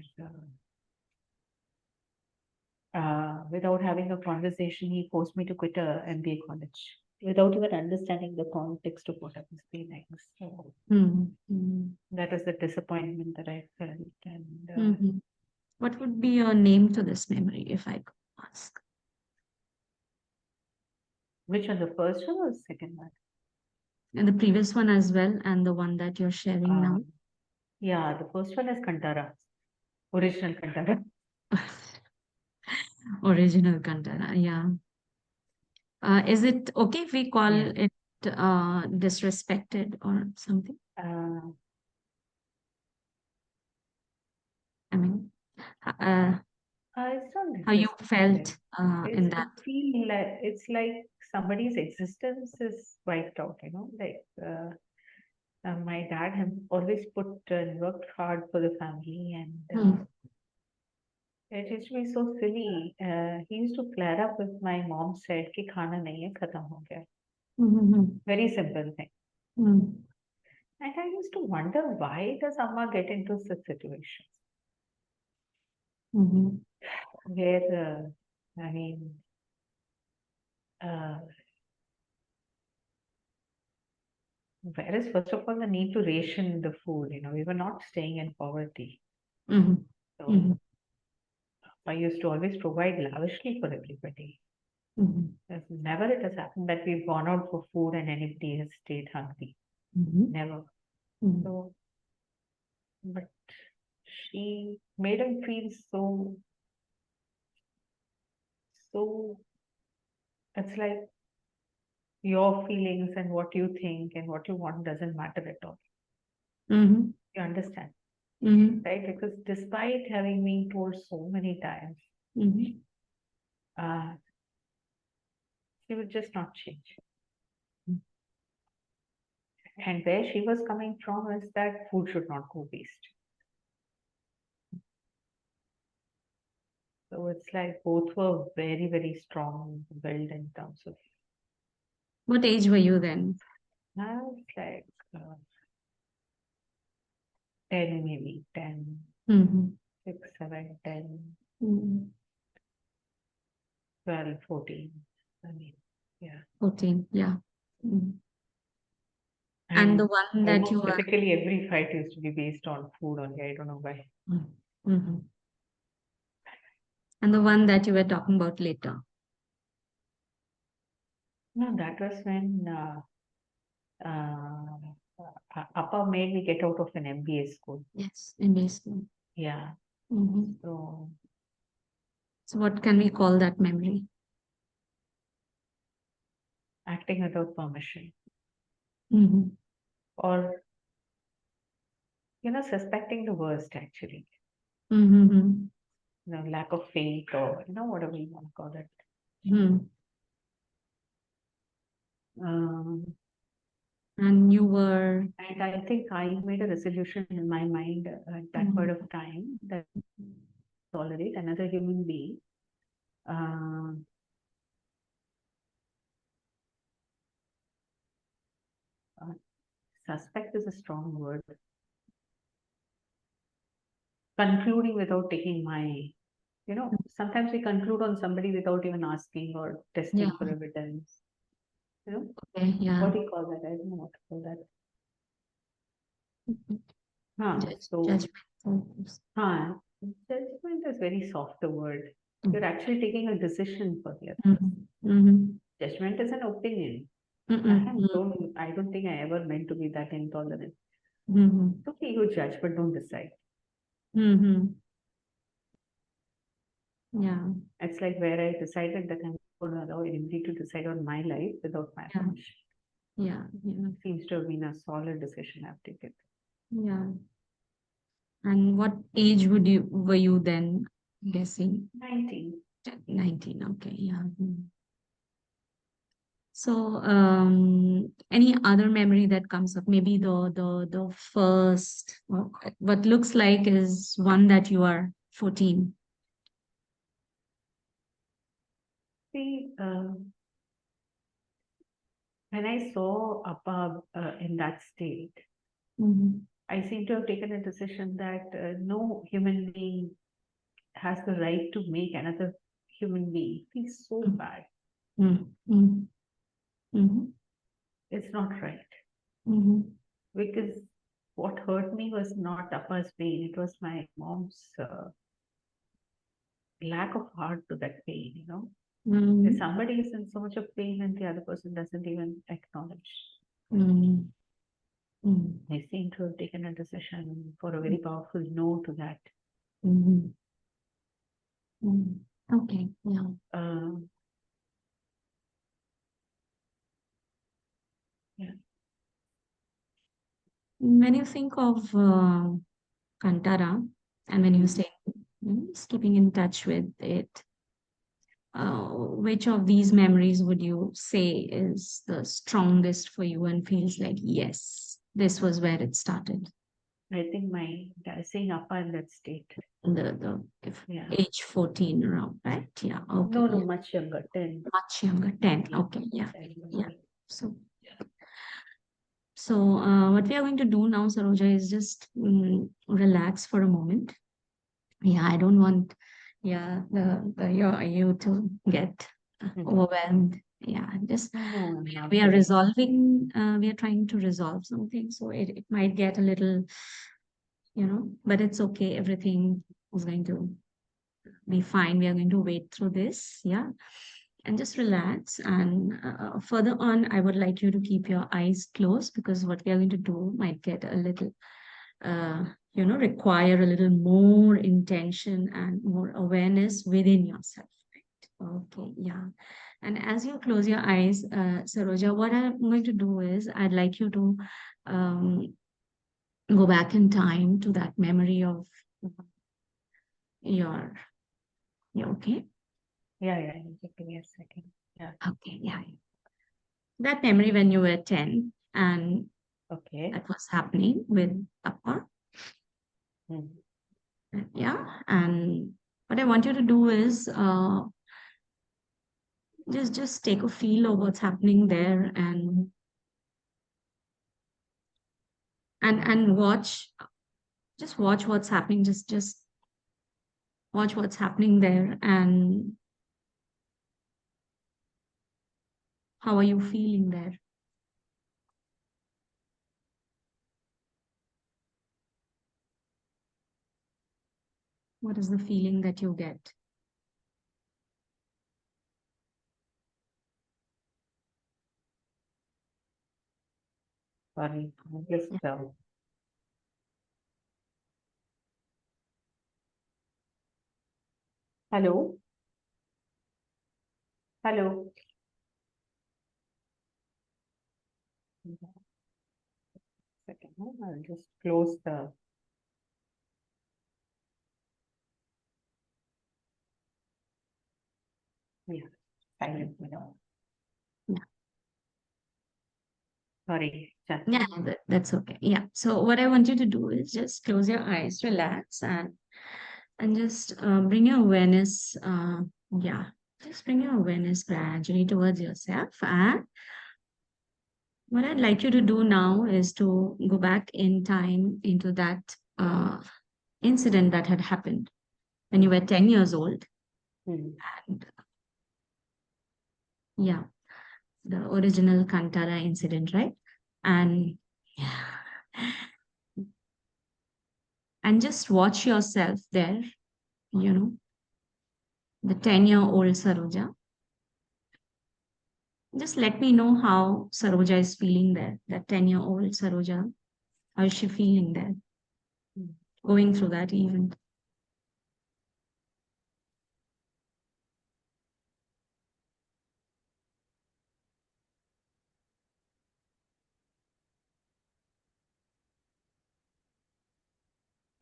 without having a conversation, he forced me to quit a MBA college without even understanding the context of what I was feeling. So Mm-hmm. that is the disappointment that I felt. And Mm-hmm. What would be your name to this memory, if I could ask? which one, the first one or the second one? And the previous one as well, and the one that you're sharing now? Um, yeah, the first one is Kantara, original Kantara. Original Chandana, yeah. Is it okay if we call Yeah. it disrespected or something? Uh, I mean, uh, it's not how you disrespected. felt in It that? feel like it's like somebody's existence is wiped out. Like My dad has always put and worked hard for the family, and Mm. it used to be so silly. He used to flare up if my mom said कि खाना नहीं है खत्म हो गया. Mm-hmm. Very simple thing. Mm. And I used to wonder, why does Amma get into such situations Mm-hmm. where, I mean, uh, where is first of all the need to ration the food? We were not staying in poverty. Mm-hmm. Mm-hmm. So I used to always provide lavishly for everybody. Mm-hmm. Never it has happened that we've gone out for food and anybody has stayed hungry. Mm-hmm. Never. Mm-hmm. So, but she made him feel so, it's like your feelings and what you think and what you want doesn't matter at all. Mm-hmm. You understand, Mm-hmm. right? Because despite having been told so many times, Mm-hmm. uh, she would just not change. And where she was coming from is that food should not go waste. So it's like both were very, very strong willed in terms of, What age were you then? I was like 10, maybe 10, Mm-hmm. 6, 7, 10, Mm-hmm. 12, 14. I mean, yeah. 14. Yeah. Mm. And the And one that you almost were. typically every fight used to be based on food only. I don't know why. Mm-hmm. And the one that you were talking about later. No, that was when Appa made me get out of an MBA school. Yes, in basement. Yeah. Mm-hmm. So So what can we call that memory? acting without permission, Mm-hmm. or suspecting the worst actually. Mm-hmm. Lack of faith, or whatever you want to call it. Mm-hmm. Um, And you were. and I think I made a resolution in my mind at that point of time that tolerate another human being. Uh, uh, Suspect is a strong word. Concluding without taking sometimes we conclude on somebody without even asking or Yeah. testing for evidence. Okay. Yeah. What do you call that? I don't know what to call that. So, Judgment. huh, judgment is very soft a word. You're actually taking a decision for the other person. Mm-hmm. Mm-hmm. Judgment is an opinion. Mm-mm. I don't think I ever meant to be that intolerant. Mm-hmm. It's okay, you judge, but don't decide. Mm-hmm. Yeah. It's like where I decided that I'm going to allow anybody to decide on my life without my Yeah. permission. Yeah. Yeah. Seems to have been a solid decision I've taken. Yeah. And what age were you then? Guessing 19. 19. Okay. Yeah. Mm. So, any other memory that comes up? Maybe the first, what looks like is one that you are 14. See, when I saw Appa in that state, Mm-hmm. I seem to have taken a decision that no human being has the right to make another human being feel so bad. Mm-hmm. Mm-hmm. It's not right. Mm-hmm. Because what hurt me was not Appa's pain, it was my mom's lack of heart to that pain. If Mm-hmm. somebody is in so much of pain and the other person doesn't even acknowledge, Mm-hmm. Mm-hmm. they seem to have taken a decision for a very powerful no to that. Mm-hmm. Mm-hmm. Okay. Yeah. Uh, yeah. When you think of Kantara, and when you say just keeping in touch with it, which of these memories would you say is the strongest for you and feels like yes? this was where it started. I think my saying Appa in that state. The if Yeah. age 14 around, right? Yeah. Okay. No, no, Yeah. much younger, 10. Much younger, 10. Yeah. Okay. Yeah. Yeah. Childhood. So what we are going to do now, Saroja, is just relax for a moment. Yeah, I don't want, yeah, you to get Mhm. overwhelmed. Yeah, just No, I'm not we are getting. resolving, we are trying to resolve something, so it might get a little, but it's okay. Everything is going to be fine. We are going to wait through this. Yeah. And just relax. And further on, I would like you to keep your eyes closed because what we are going to do might get a little, require a little more intention and more awareness within yourself. Right? Okay, yeah. And as you close your eyes, Saroja, what I'm going to do is I'd like you to um, go back in time to that memory of your, you okay? Yeah, yeah. Just give me a second. Yeah. Okay, yeah. That memory when you were 10 and Okay. that was happening with Papa. Mhm. Yeah. And what I want you to do is just take a feel of what's happening there and watch what's happening. Just watch what's happening there and how are you feeling there? What is the feeling that you get? Sorry. Just Yeah. hello. Hello. Second. I'll just close the, yeah, silent window. Yeah. Sorry. Yeah, that's okay. Yeah. So what I want you to do is just close your eyes, relax, and just bring your awareness. Yeah, just bring your awareness gradually towards yourself. And what I'd like you to do now is to go back in time into that incident that had happened when you were 10 years old. Mhm. And yeah, the original Kantara incident, right? And yeah, and just watch yourself there, you know, the 10-year-old Saroja. Just let me know how Saroja is feeling there, that 10-year-old Saroja. How is she feeling there, Mhm. going through that event?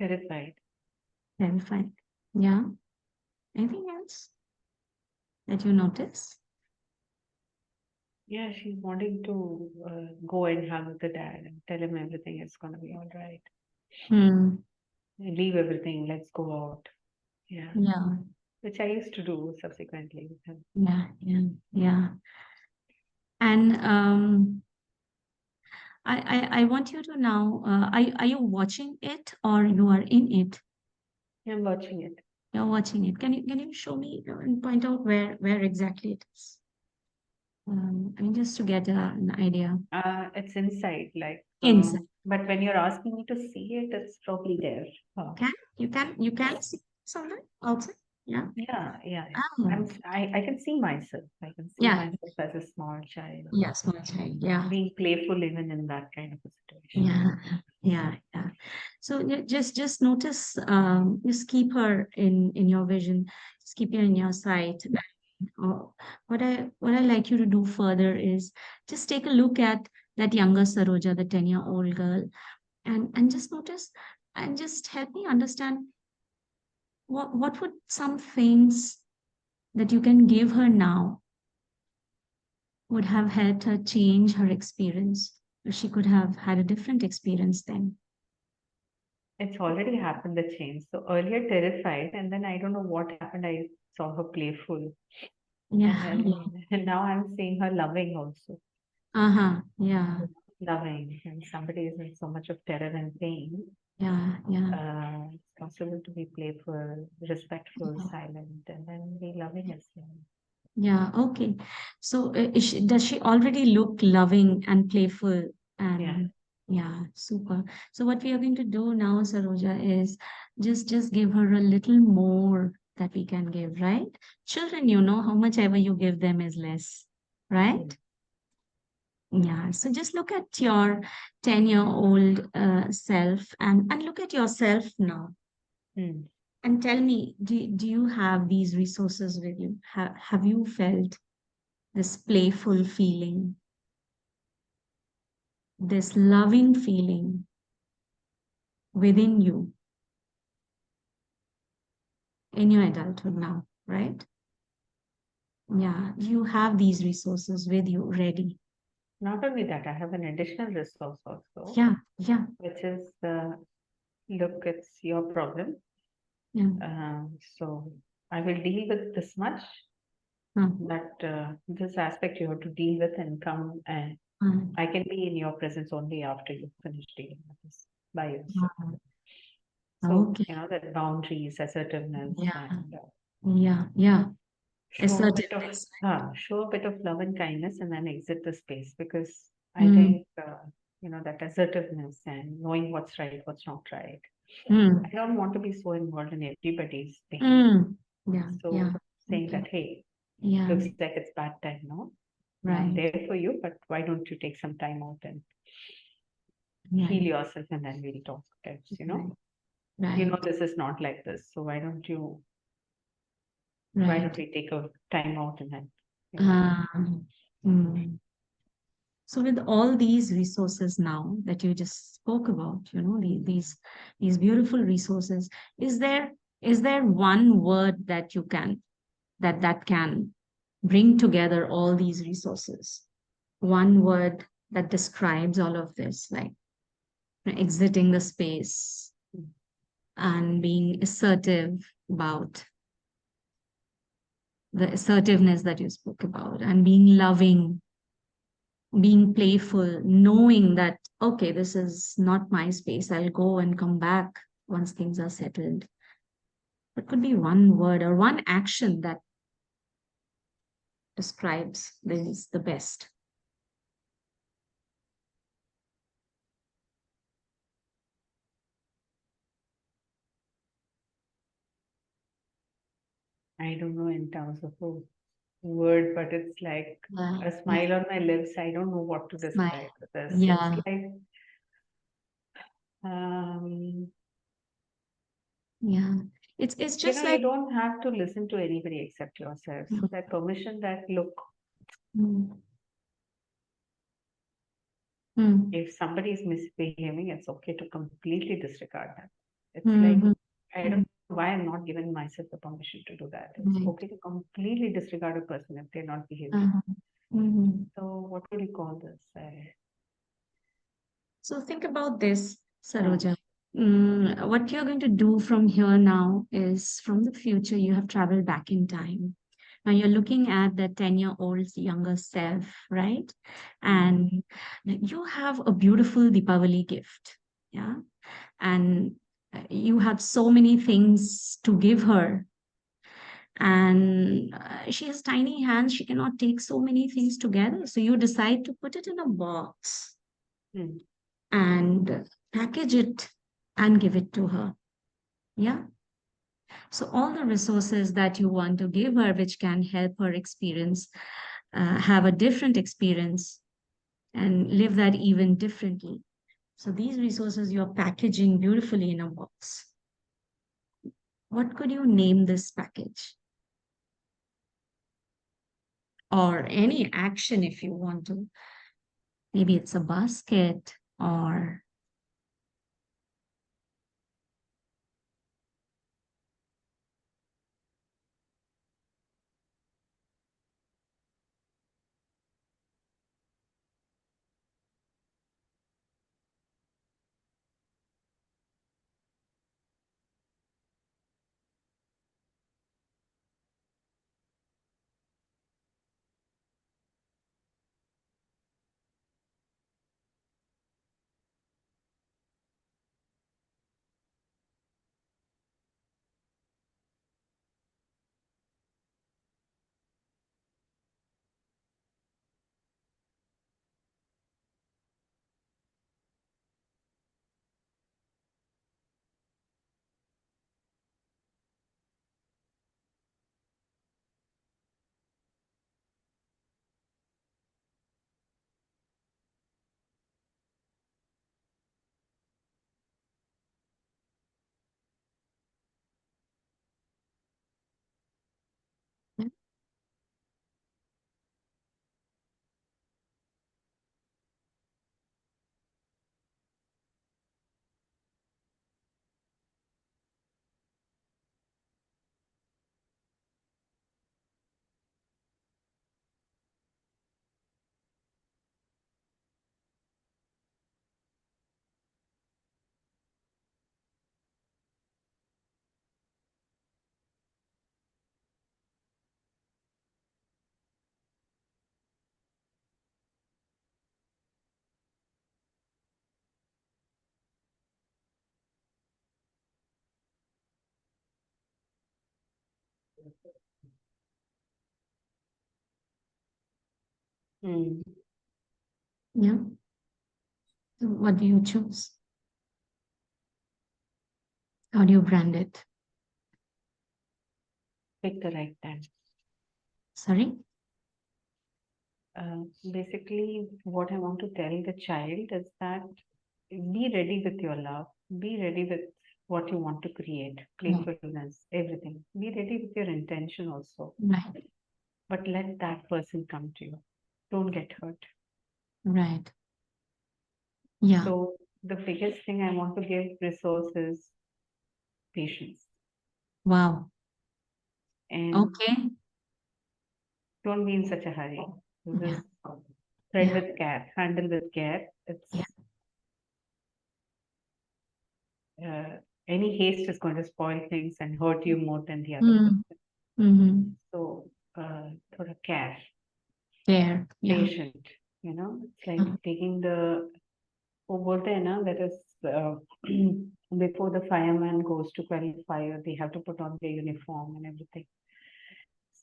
Terrified. Terrified. Yeah. Anything else that you notice? Yeah, she's wanting to go and hug the dad and tell him everything is gonna be all right. Hmm. Leave everything. Let's go out. Yeah, Yeah. which I used to do subsequently with him. Yeah. Yeah. Yeah. And I want you to now. Are you watching it or you are in it? I'm watching it. You're watching it. Can you show me and point out where exactly it is? I mean, just to get an idea. It's inside, like, Inside. but when you're asking me to see it, it's probably there. Can you can see something outside? Yeah. Yeah, yeah, yeah. Oh, I can see myself. I can see yeah. myself as a small child, Yeah. Small child. Yeah. being playful even in that kind of a situation. Yeah. Yeah. Yeah. So just notice. Just keep her in your vision. Just keep her in your sight. What I like you to do further is just take a look at that younger Saroja, the 10-year-old girl, and just notice and just help me understand what would some things that you can give her now would have helped her change her experience. She could have had a different experience then. It's already happened, the change. So earlier terrified, and then I don't know what happened. I saw her playful, and Yeah, then and now I'm seeing her loving also. uh-huh, yeah, Loving, and somebody is in so much of terror and pain. yeah, yeah, It's possible to be playful, respectful, yeah. silent, and then be loving as well. Yeah, okay. So does she already look loving and playful? Yeah. And yeah, super. So what we are going to do now, Saroja, is just give her a little more that we can give, right? Children, how much ever you give them is less, right? Mm. Yeah. So just look at your 10-year-old self and look at yourself now. Mm. And tell me, do you have these resources with you? Have you felt this playful feeling, this loving feeling within you in your adulthood now, right? Yeah, you have these resources with you ready. Not only that, I have an additional resource also, Yeah, yeah, which is look, it's your problem. yeah. So I will deal with this much, Mm, but this aspect you have to deal with and come, and mm, I can be in your presence only after you finish dealing with this by yourself. mm. So, Okay. that boundaries, assertiveness, Yeah, and yeah, yeah. Assertiveness. show a bit of love and kindness, and then exit the space, because I Mm, think that assertiveness and knowing what's right, what's not right. I mm, don't want to be so involved in everybody's pain. mm. Yeah, yeah. So saying Okay. that, hey, Yeah, looks like it's bad time now. I'm right, there for you, but why don't you take some time out and heal right, yourself, and then we'll talk times, right, you know right, this is not like this. So why don't right. we take a time out, and then, you know, Um, mm. So with all these resources now that you just spoke about, these beautiful resources, is there one word that you can that can bring together all these resources? One word that describes all of this, like exiting the space and being assertive about the assertiveness that you spoke about and being loving, being playful, knowing that, okay, this is not my space. I'll go and come back once things are settled. It could be one word or one action that describes this the best. I don't know in terms of a word, but it's like Yeah, a yeah, smile on my lips. I don't know what to smile. describe this. It's Yeah, like, um, yeah. It's just like you don't have to listen to anybody except yourself. So that permission, that look, mm, mm, if somebody is misbehaving, it's okay to completely disregard them. It's like, mm, I don't mm, know why I'm not giving myself the permission to do that. It's right. okay to completely disregard a person if they're not behaving. Uh-huh. Mhm. So what would you call this? So think about this, Uh, Saroja. What you're going to do from here now is from the future, you have traveled back in time. Now you're looking at the 10-year-old younger self, right? mm, And you have a beautiful Deepavali gift. Yeah. And you have so many things to give her. And she has tiny hands. She cannot take so many things together. So you decide to put it in a box mm, and package it and give it to her. Yeah. So, all the resources that you want to give her, which can help her experience, have a different experience and live that even differently. So, these resources you're packaging beautifully in a box. What could you name this package? Or any action if you want to. Maybe it's a basket or Mm. Yeah. So what do you choose? How do you brand it? Pick the right time. Sorry? Basically, what I want to tell the child is that be ready with your love, be ready with what you want to create, Yeah. playfulness, everything. Be ready with your intention also, Right. but let that person come to you. Don't get hurt. Right. Yeah. So, the biggest thing I want to give resource is patience, Wow. and Okay. don't be in such a hurry. Yeah. Just tread Yeah. with care, handle with care. Yeah. Uh, any haste is going to spoil things and hurt you more than the other Mm. person. Mm-hmm. So, थोड़ा care, There. Yeah. patient, it's like Yeah. taking the, वो बोलते हैं ना, that is, before the fireman goes to quell fire, they have to put on their uniform and everything.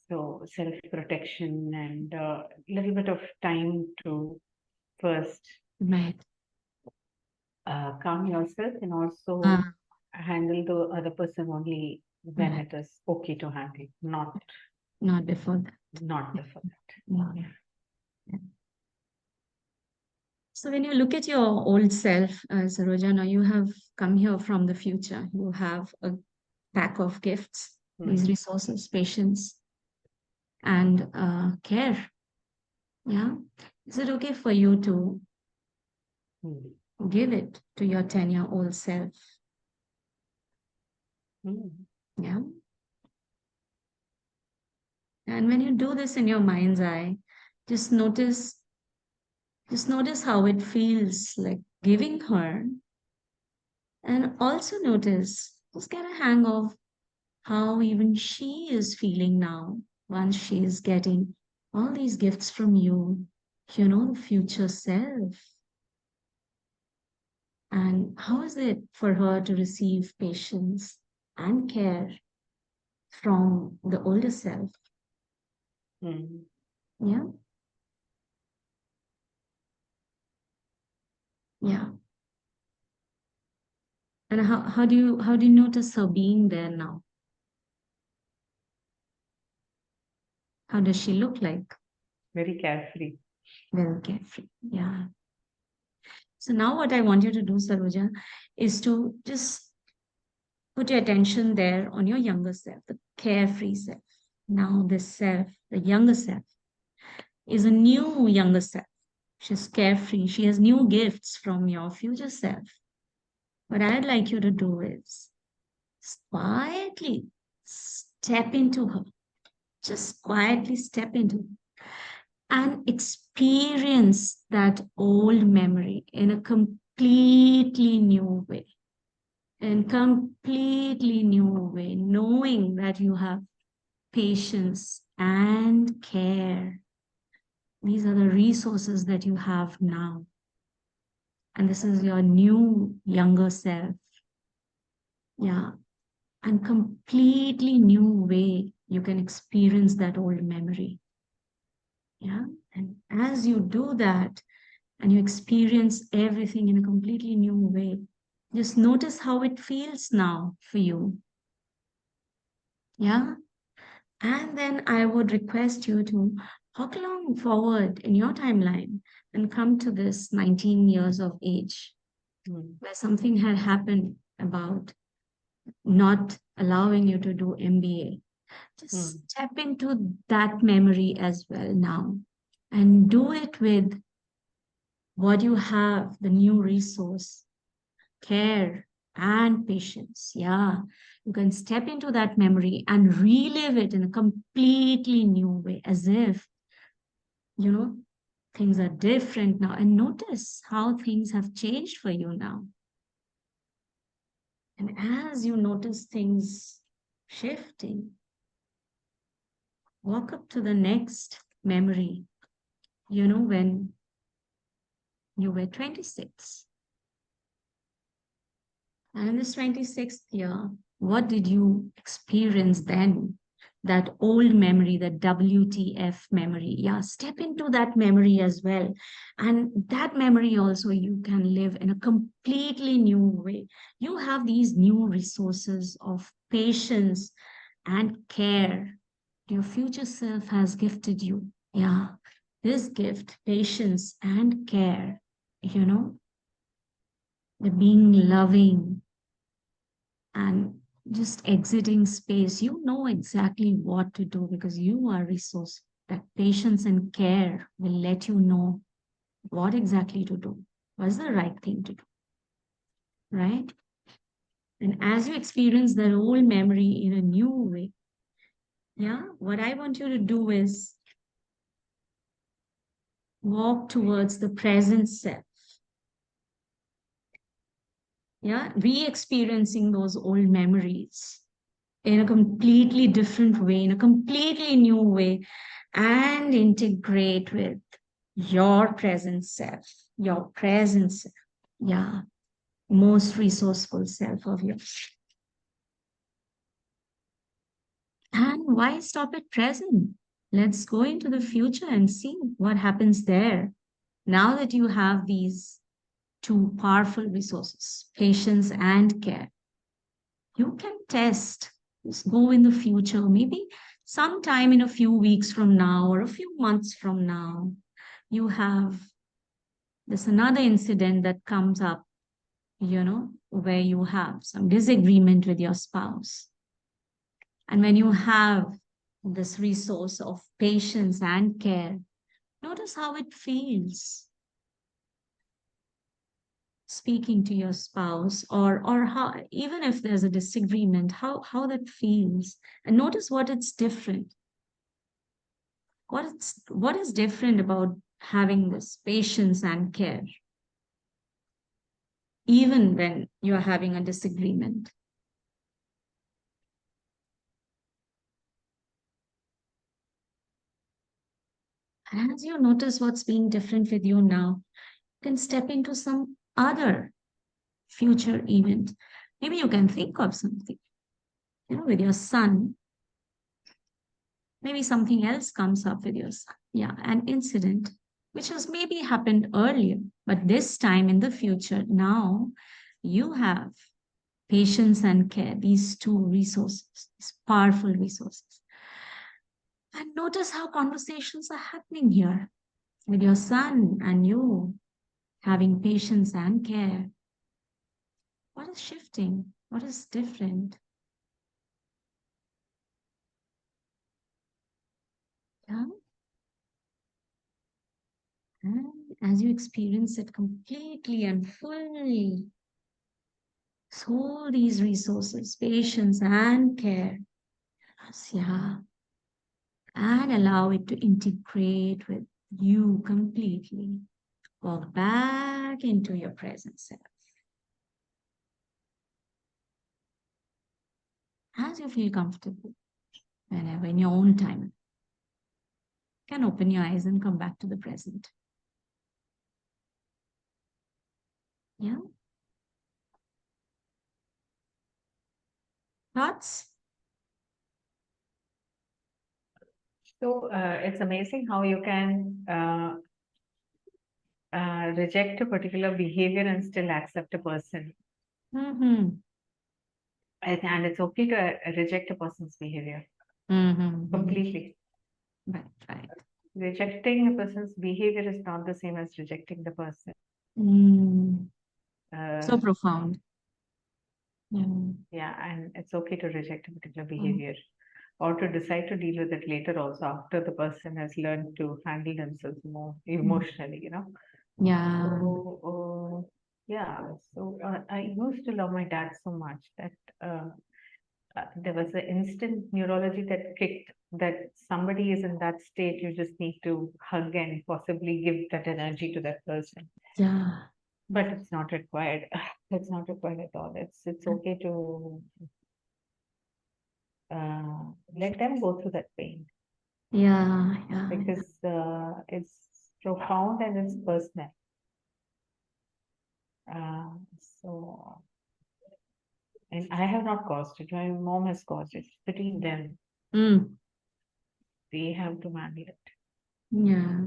So self-protection and a little bit of time to first Right. calm yourself and also Ah, handle the other person only when right. it is okay to handle, not Not before that. not before that. Yeah. Yeah. So when you look at your old self, Saroja, now you have come here from the future. You have a pack of gifts, these Hmm. resources, patience, and care. Yeah. Is it okay for you to Hmm. give it to your 10-year-old self? Hmm. Yeah. And when you do this in your mind's eye, just notice, just notice how it feels like giving her. And also notice, just get a hang of how even she is feeling now once she is getting all these gifts from you, the future self. And how is it for her to receive patience and care from the older self? Hmm. Yeah, yeah. And how do you notice her being there now? How does she look like? Very carefree. Well, carefree. Yeah. So now what I want you to do, Saroja, is to just put your attention there on your younger self, the carefree self. Now, this self, the younger self, is a new younger self. She's carefree. She has new gifts from your future self. What I'd like you to do is quietly step into her. Just quietly step into her and experience that old memory in a completely new way. In completely new way, knowing that you have patience and care. These are the resources that you have now. And this is your new younger self. Yeah. And completely new way you can experience that old memory. Yeah. And as you do that and you experience everything in a completely new way, just notice how it feels now for you. Yeah. And then I would request you to hop along forward in your timeline and come to this 19 years of age Hmm. where something had happened about not allowing you to do MBA. Hmm. Just step into that memory as well now and do it with what you have, the new resource, care and patience. Yeah. You can step into that memory and relive it in a completely new way, as if, you know, things are different now. And notice how things have changed for you now. And as you notice things shifting, walk up to the next memory, when you were 26. And in this 26th year, what did you experience then? that old memory, that WTF memory. Yeah, step into that memory as well. And that memory also you can live in a completely new way. You have these new resources of patience and care your future self has gifted you. Yeah, this gift, patience and care, you know, the being loving and just exiting space. You know exactly what to do because you are resource. That patience and care will let you know what exactly to do, what's the right thing to do, right? And as you experience that old memory in a new way, yeah, what I want you to do is walk towards the present self. Yeah, re-experiencing those old memories in a completely different way, in a completely new way, and integrate with your present self, your present self. Yeah, most resourceful self of yours. And why stop at present? Let's go into the future and see what happens there. Now that you have these two powerful resources, patience and care, you can test. Just go in the future, maybe sometime in a few weeks from now or a few months from now. You have this another incident that comes up, where you have some disagreement with your spouse. And when you have this resource of patience and care, notice how it feels speaking to your spouse, or how, even if there's a disagreement, how that feels, and notice what it's different. What is different about having this patience and care, even when you're having a disagreement? And as you notice what's being different with you now, you can step into some other future event. Maybe you can think of something, with your son. Maybe something else comes up with your son. Yeah, an incident which has maybe happened earlier, but this time in the future, now you have patience and care, these two resources, these powerful resources. And notice how conversations are happening here with your son and you having patience and care. What is shifting? What is different? Yeah. And as you experience it completely and fully, so these resources, patience and care, yes, yeah, and allow it to integrate with you completely. Walk back into your present self. As you feel comfortable, whenever in your own time, you can open your eyes and come back to the present. Yeah. Thoughts? So it's amazing how you can reject a particular behavior and still accept a person. Mm-hmm. And it's okay to reject a person's behavior Mm-hmm. completely. Right, right. Rejecting a person's behavior is not the same as rejecting the person. Mm. So Uh, profound. Yeah. yeah, and it's okay to reject a particular Mm. behavior or to decide to deal with it later also after the person has learned to handle themselves more emotionally, Yeah. So, yeah, so I used to love my dad so much that there was an instant neurology that kicked that somebody is in that state, you just need to hug and possibly give that energy to that person. Yeah. But it's not required. It's not required at all. It's okay to let them go through that pain Yeah. Yeah. because it's profound and it's personal. Uh, so, and I have not caused it. My mom has caused it between them. Mm. They have to handle it. Yeah.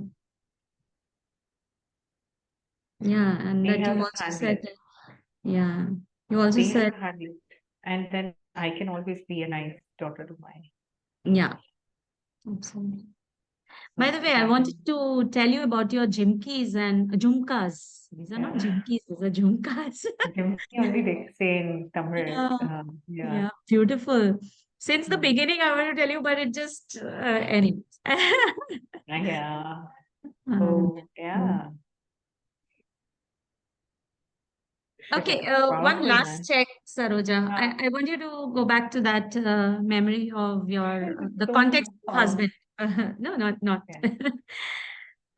Yeah. And They that have you to also handle said it. that, yeah. You also They have said, to handle it. And then I can always be a nice daughter to my yeah, absolutely. By the so way, I that wanted to tell you about your jimkis and jhumkas. These are not yeah. jimkis, these are jhumkas. Jimmy only they say in Tamil. Yeah. Yeah. Yeah, beautiful. Since the Mm. beginning, I want to tell you, but it just, anyways. Yeah. Um, Oh, yeah. Shit. Okay, one Powerful, last man. check, Saroja. Ah, I want you to go back to that memory of your the so context of powerful. husband. No, not. Yeah.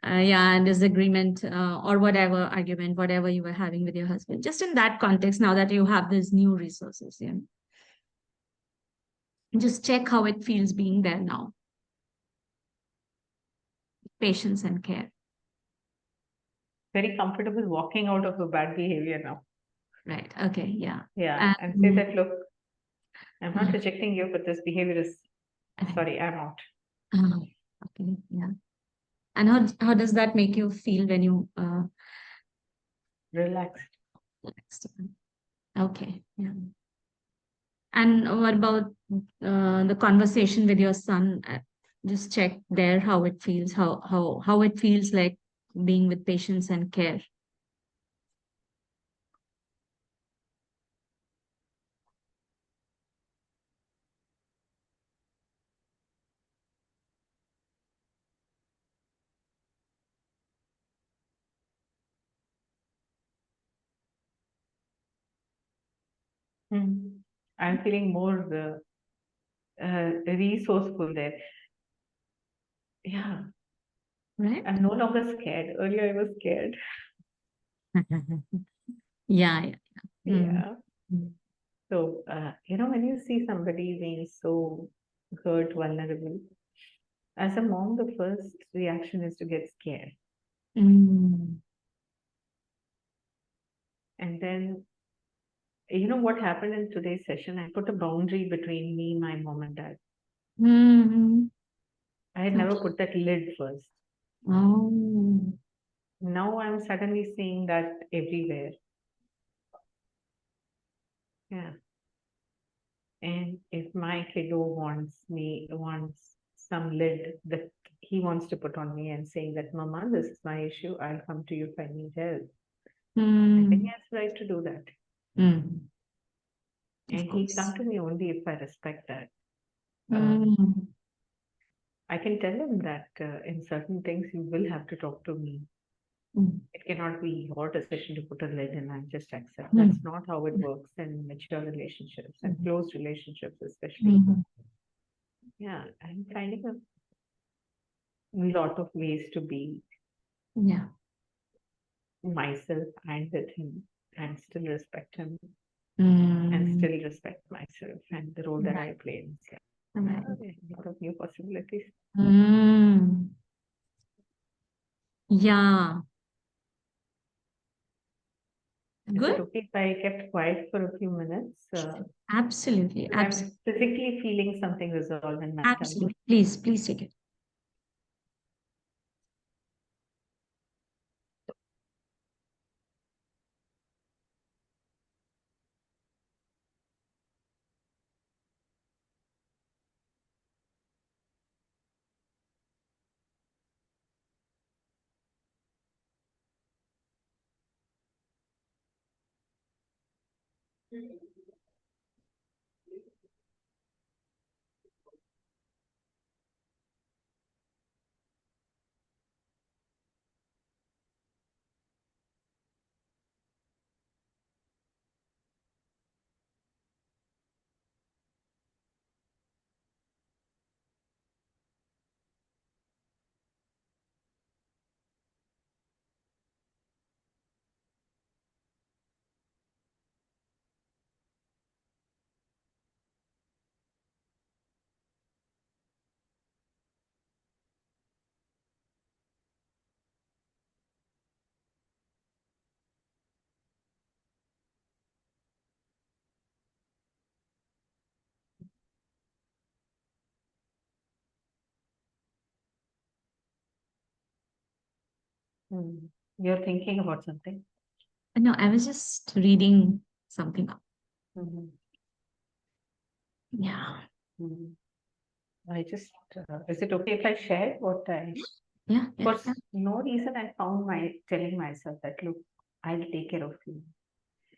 Yeah, and disagreement or whatever argument, whatever you were having with your husband. Just in that context, now that you have these new resources, yeah, just check how it feels being there now. Patience and care. Very comfortable walking out of a bad behavior now. Right. Okay. Yeah. Yeah. And say And that, look, I'm not uh, rejecting you, but this behavior is, right. sorry, I'm out. Uh, okay. Yeah. And how does that make you feel when you Relaxed. next? Okay. Yeah. And what about the conversation with your son? Just check there how it feels, how it feels like being with patience and care. Hmm. I'm feeling more resourceful there. Yeah. Right? I'm no longer scared. Earlier, I was scared. Yeah, yeah. Mm. Yeah. Mm. So, when you see somebody being so hurt, vulnerable, as a mom, the first reaction is to get scared. Mm. And then, what happened in today's session? I put a boundary between me, my mom, and dad. Mhm. I had never Okay. put that lid first. Oh. Now I'm suddenly seeing that everywhere. Yeah. And if my kiddo wants some lid that he wants to put on me and saying that, Mama, this is my issue. I'll come to you if I need help. I think he Mm. has the right to do that. Mm. Of And he'd come course. to me only if I respect that. Mm. I can tell him that in certain things you will have to talk to me. Mm. It cannot be your decision to put a lid and I just accept. Mm. That's not how it works in mature relationships and Mm. close relationships, especially. Mm. Yeah, I'm finding a lot of ways to be Yeah. myself and with him and still respect him and Mm. still respect myself and the role that Right. I play in his life. Yeah, Right. there's a lot of new possibilities. Mm. Yeah. Is it Good. okay if I kept quiet for a few minutes? Absolutely. Because I'm Absolutely. physically feeling something resolve in my tummy. Absolutely. Please, please take it. Mm. You're thinking about something. No, I was just reading something up. Mhm. Yeah. Mhm. I just, is it okay if I share what I, Yeah, yeah, for yeah. no reason I found my telling myself that, look, I'll take care of you.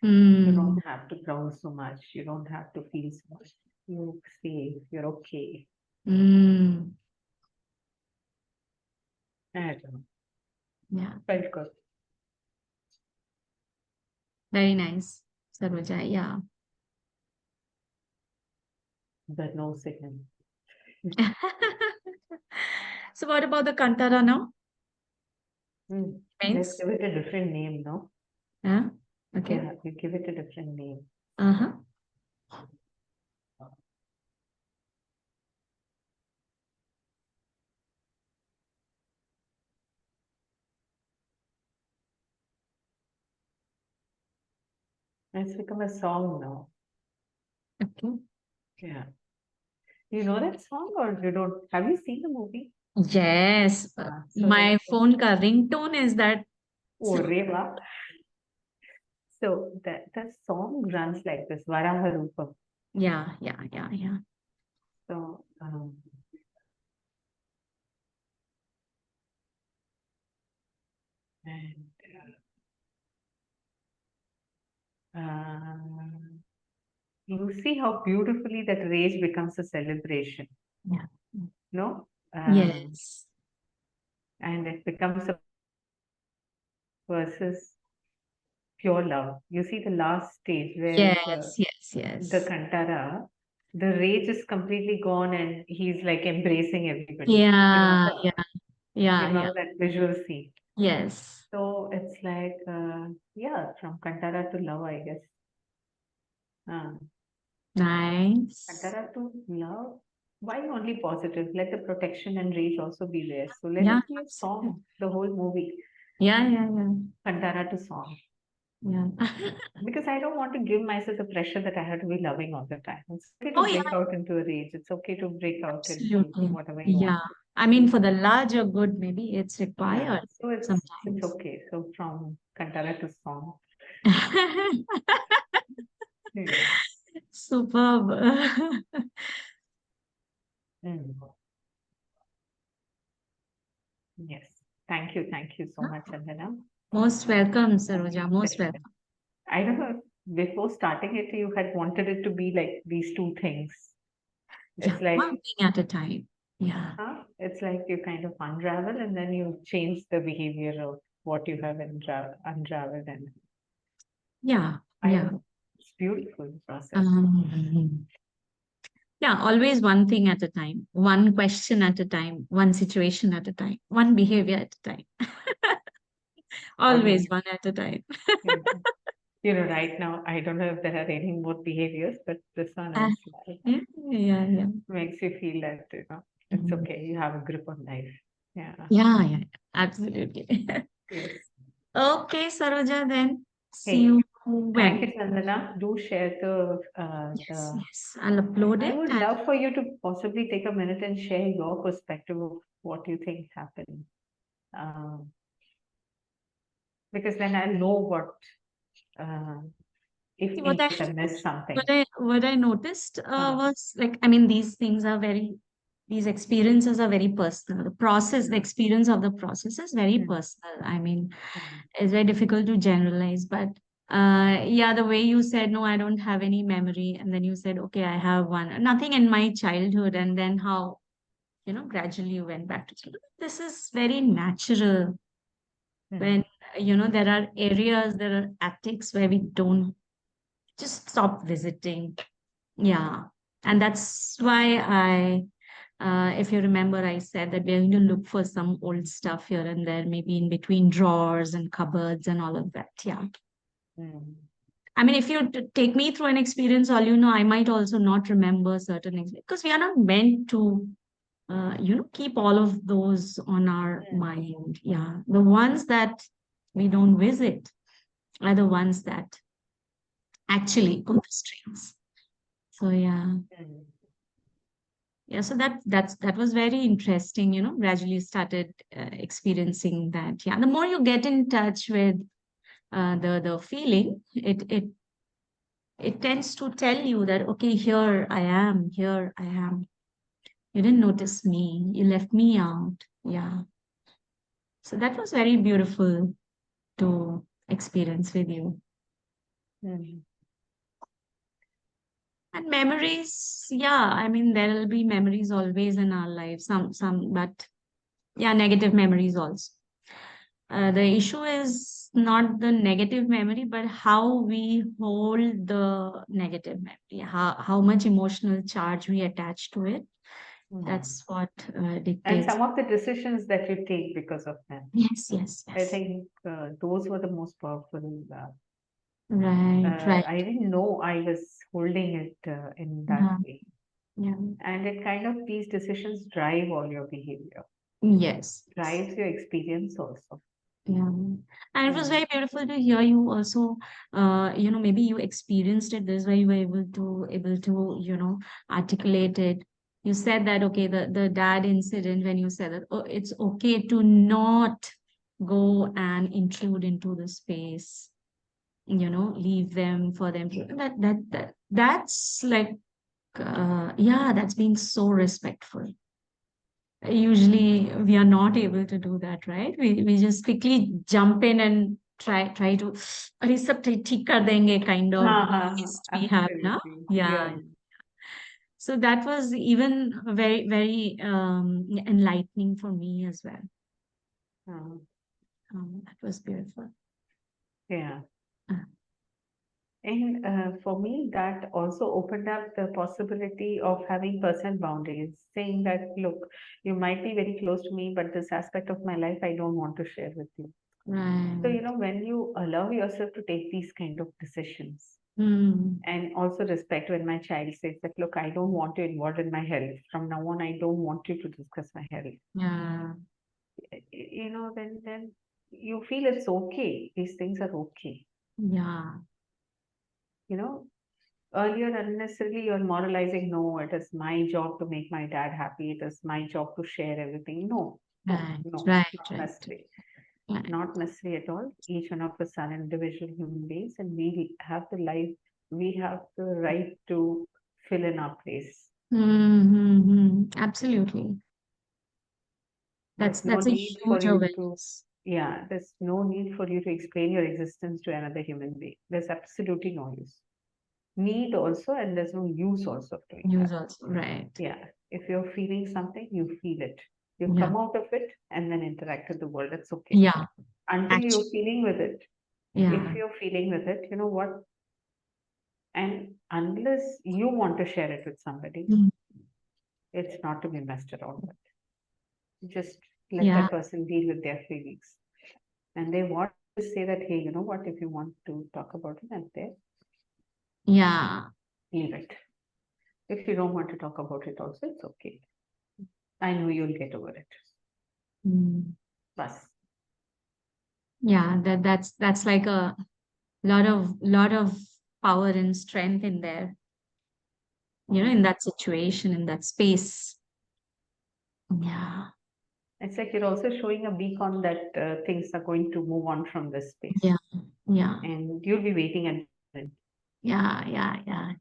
You Mm, don't have to grow so much. You don't have to feel so much. You're safe. You're okay. mm, I don't know. yeah. Felt good. Very nice, Saroja. Yeah. The no signal. So what about the Kantara now? Let's Means? give it a different name, no? Yeah. Okay. Yeah, we give it a different name. Uh-huh. It's become a song now. Okay. Yeah. You know that song or you don't? Have you seen the movie? Yes. So My that's phone ka ringtone is that. oh, Reva. So that song runs like this, Varaha Rupam. Yeah, yeah, yeah, yeah. So and you see how beautifully that rage becomes a celebration, Yeah. no? Yes. And it becomes a versus pure love. You see the last stage where Yes, yes, the yes. Kantara, the rage is completely gone and he's like embracing everybody. Yeah, yeah, You yeah, yeah. remember that visual scene. Yes. So it's like, yeah, from Kantara to love, I guess. Uh, Nice. Kantara to love. Why only positive? Let the protection and rage also be there. So let Yeah, it be a absolutely. song, the whole movie, Yeah, yeah, yeah. Kantara to song. Yeah. Because I don't want to give myself the pressure that I have to be loving all the time. It's okay to Oh, yeah, break out into a rage. It's okay to break out into absolutely. whatever you Yeah. want to. I mean, for the larger good, maybe it's Yeah. required So it's sometimes. okay. So from Kantara to song. Yeah. Superb. Mm. Yes. Thank you. Thank you so much, Chandana. Most welcome, Saroja. Amazing Most session. welcome. I don't know if before starting it, you had wanted it to be like these two things. Yeah, It's like, one thing at a time. Yeah. huh? It's like you kind of unravel and then you change the behavior of what you have unraveled. And Yeah. I Yeah. don't know. It's beautiful process. Um, yeah, always one thing at a time, one question at a time, one situation at a time, one behavior at a time. Always Always. one at a time. Yeah. You know, right now, I don't know if there are any more behaviors, but this one Uh, is like, yeah, yeah, yeah. makes you feel that, it's Mhm. okay. You have a grip on life. Yeah. Yeah, yeah, absolutely. Yes. Okay, Saroja, then see Hey, you thank you, when. Chandana. Do share Yes, the. yes, I'll upload I it would and love for you to possibly take a minute and share your perspective of what you think happened. Um, because then I'll know what, uh, if see in case I missed something. what I noticed Uh, was like, I mean, these things are very, these experiences are very personal. The process, the experience of the process is very mm, personal. I mean, mm, it's very difficult to generalize, but yeah, the way you said, no, I don't have any memory. And then you said, okay, I have one, nothing in my childhood. And then how, gradually you went back to childhood. This is very natural mm, when, there are areas, there are attics where we don't just stop visiting. Yeah. And that's why if you remember, I said that we're going to look for some old stuff here and there, maybe in between drawers and cupboards and all of that. Yeah. mm, I mean, if you take me through an experience, all you know, I might also not remember certain things because we are not meant to, keep all of those on our mm, mind. Yeah. The ones that we don't visit are the ones that actually pull the strings. So, yeah. mm. Yeah, so that was very interesting, gradually started experiencing that. Yeah, the more you get in touch with the feeling, it tends to tell you that, okay, here I am. You didn't notice me, you left me out. Yeah. So that was very beautiful to experience with you. Mm. And memories, yeah, I mean, there will be memories always in our lives, but yeah, negative memories also. The issue is not the negative memory, but how we hold the negative memory, how much emotional charge we attach to it. Mm. That's what And dictates. some of the decisions that you take because of them. Yes, yes, I yes. think those were the most powerful. Right, right. I didn't know I was holding it in that Yeah, way. yeah. And it kind of, these decisions drive all your behavior, Yes, yes. drives your experience also. Yeah. And it was Mm. very beautiful to hear you also, maybe you experienced it this way, you were able to, articulate it. You said that, okay, the dad incident, when you said that, oh, it's okay to not go and intrude into the space, leave them for them to, that's like, yeah, that's being so respectful. Usually we are not able to do that, right? We just quickly jump in and try to अरे सब ठीक कर देंगे kind of taste we have now. Absolutely. Yeah. Yeah. So that was even very, very enlightening for me as well. Uh, That was beautiful. yeah. Uh, And for me, that also opened up the possibility of having personal boundaries, saying that, look, you might be very close to me, but this aspect of my life I don't want to share with you. So, right. when you allow yourself to take these kind of decisions, Mm, and also respect when my child says that, look, I don't want you involved in my health. From now on, I don't want you to discuss my health. yeah. Then you feel it's okay. These things are okay. Yeah. You know, Earlier unnecessarily you're moralizing, no, it is my job to make my dad happy. It is my job to share everything. No, no, Right. no, Right. not Right. necessary. Right. Not necessary at all. Each one of us are individual human beings, and we have the right to fill in our place. Mm-hmm. Absolutely. That's There's no that's a need for huge you to, awareness. yeah, there's no need for you to explain your existence to another human being. There's absolutely no use. Need also, and there's no use also of doing that. News also, right. Yeah. If you're feeling something, you feel it. You Yeah. come out of it and then interact with the world. That's okay. Yeah. Until you're Actually, feeling with it, if yeah. you're feeling with it, you know what? And unless you want to share it with somebody, Mm. it's not to be messed around with. Just let Yeah. that person deal with their feelings. And they want to say that, hey, you know what? If you want to talk about it, I'm there. Yeah. Leave it. If you don't want to talk about it, also, it's okay. I know you'll get over it. Mm. Bus. Yeah. That's like a lot of power and strength in there, in that situation, in that space. Yeah. It's like you're also showing a beacon that things are going to move on from this space, Yeah. Yeah. and you'll be waiting at the end. Yeah. Yeah. Yeah.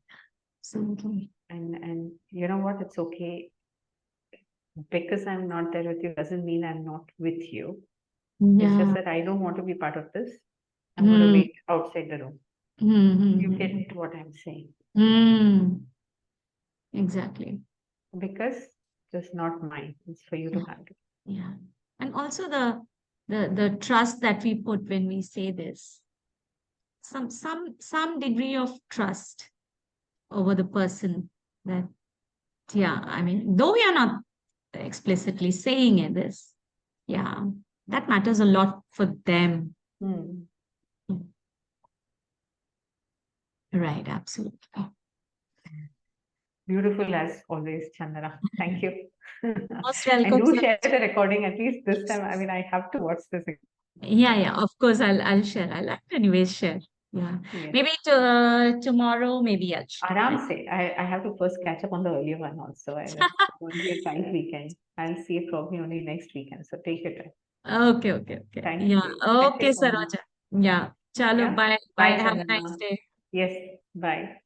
Absolutely. And you know what? It's okay, because I'm not there with you doesn't mean I'm not with you. It's just Yeah. that I don't want to be part of this. I'm going to Mm. wait outside the room. You Mm-hmm. get what I'm saying? Mm. Exactly. Because it's not mine. It's for you to Yeah. handle. Yeah. And also the trust that we put when we say this. Some degree of trust over the person that, yeah, I mean, though we are not explicitly saying it, this, yeah, that matters a lot for them. Hmm. Right, absolutely. Beautiful as always, Chandana. Thank you. Most And welcome, do sir. share the recording at least this time. I mean, I have to watch this again. Yeah, yeah, of course, I'll share. I'll anyways share. Yeah. Yes. Maybe tomorrow, maybe I'll try. Aram se. I have to first catch up on the earlier one also. It won't be a tight weekend. I'll see it probably only next weekend. So take your time. Okay, okay, okay. Thank Yeah. you. Thank you Okay, so much. Saroja. Yeah. Chalo, Yeah. bye. Bye. Bye, Have a nice Chandana. day. Yes. Bye.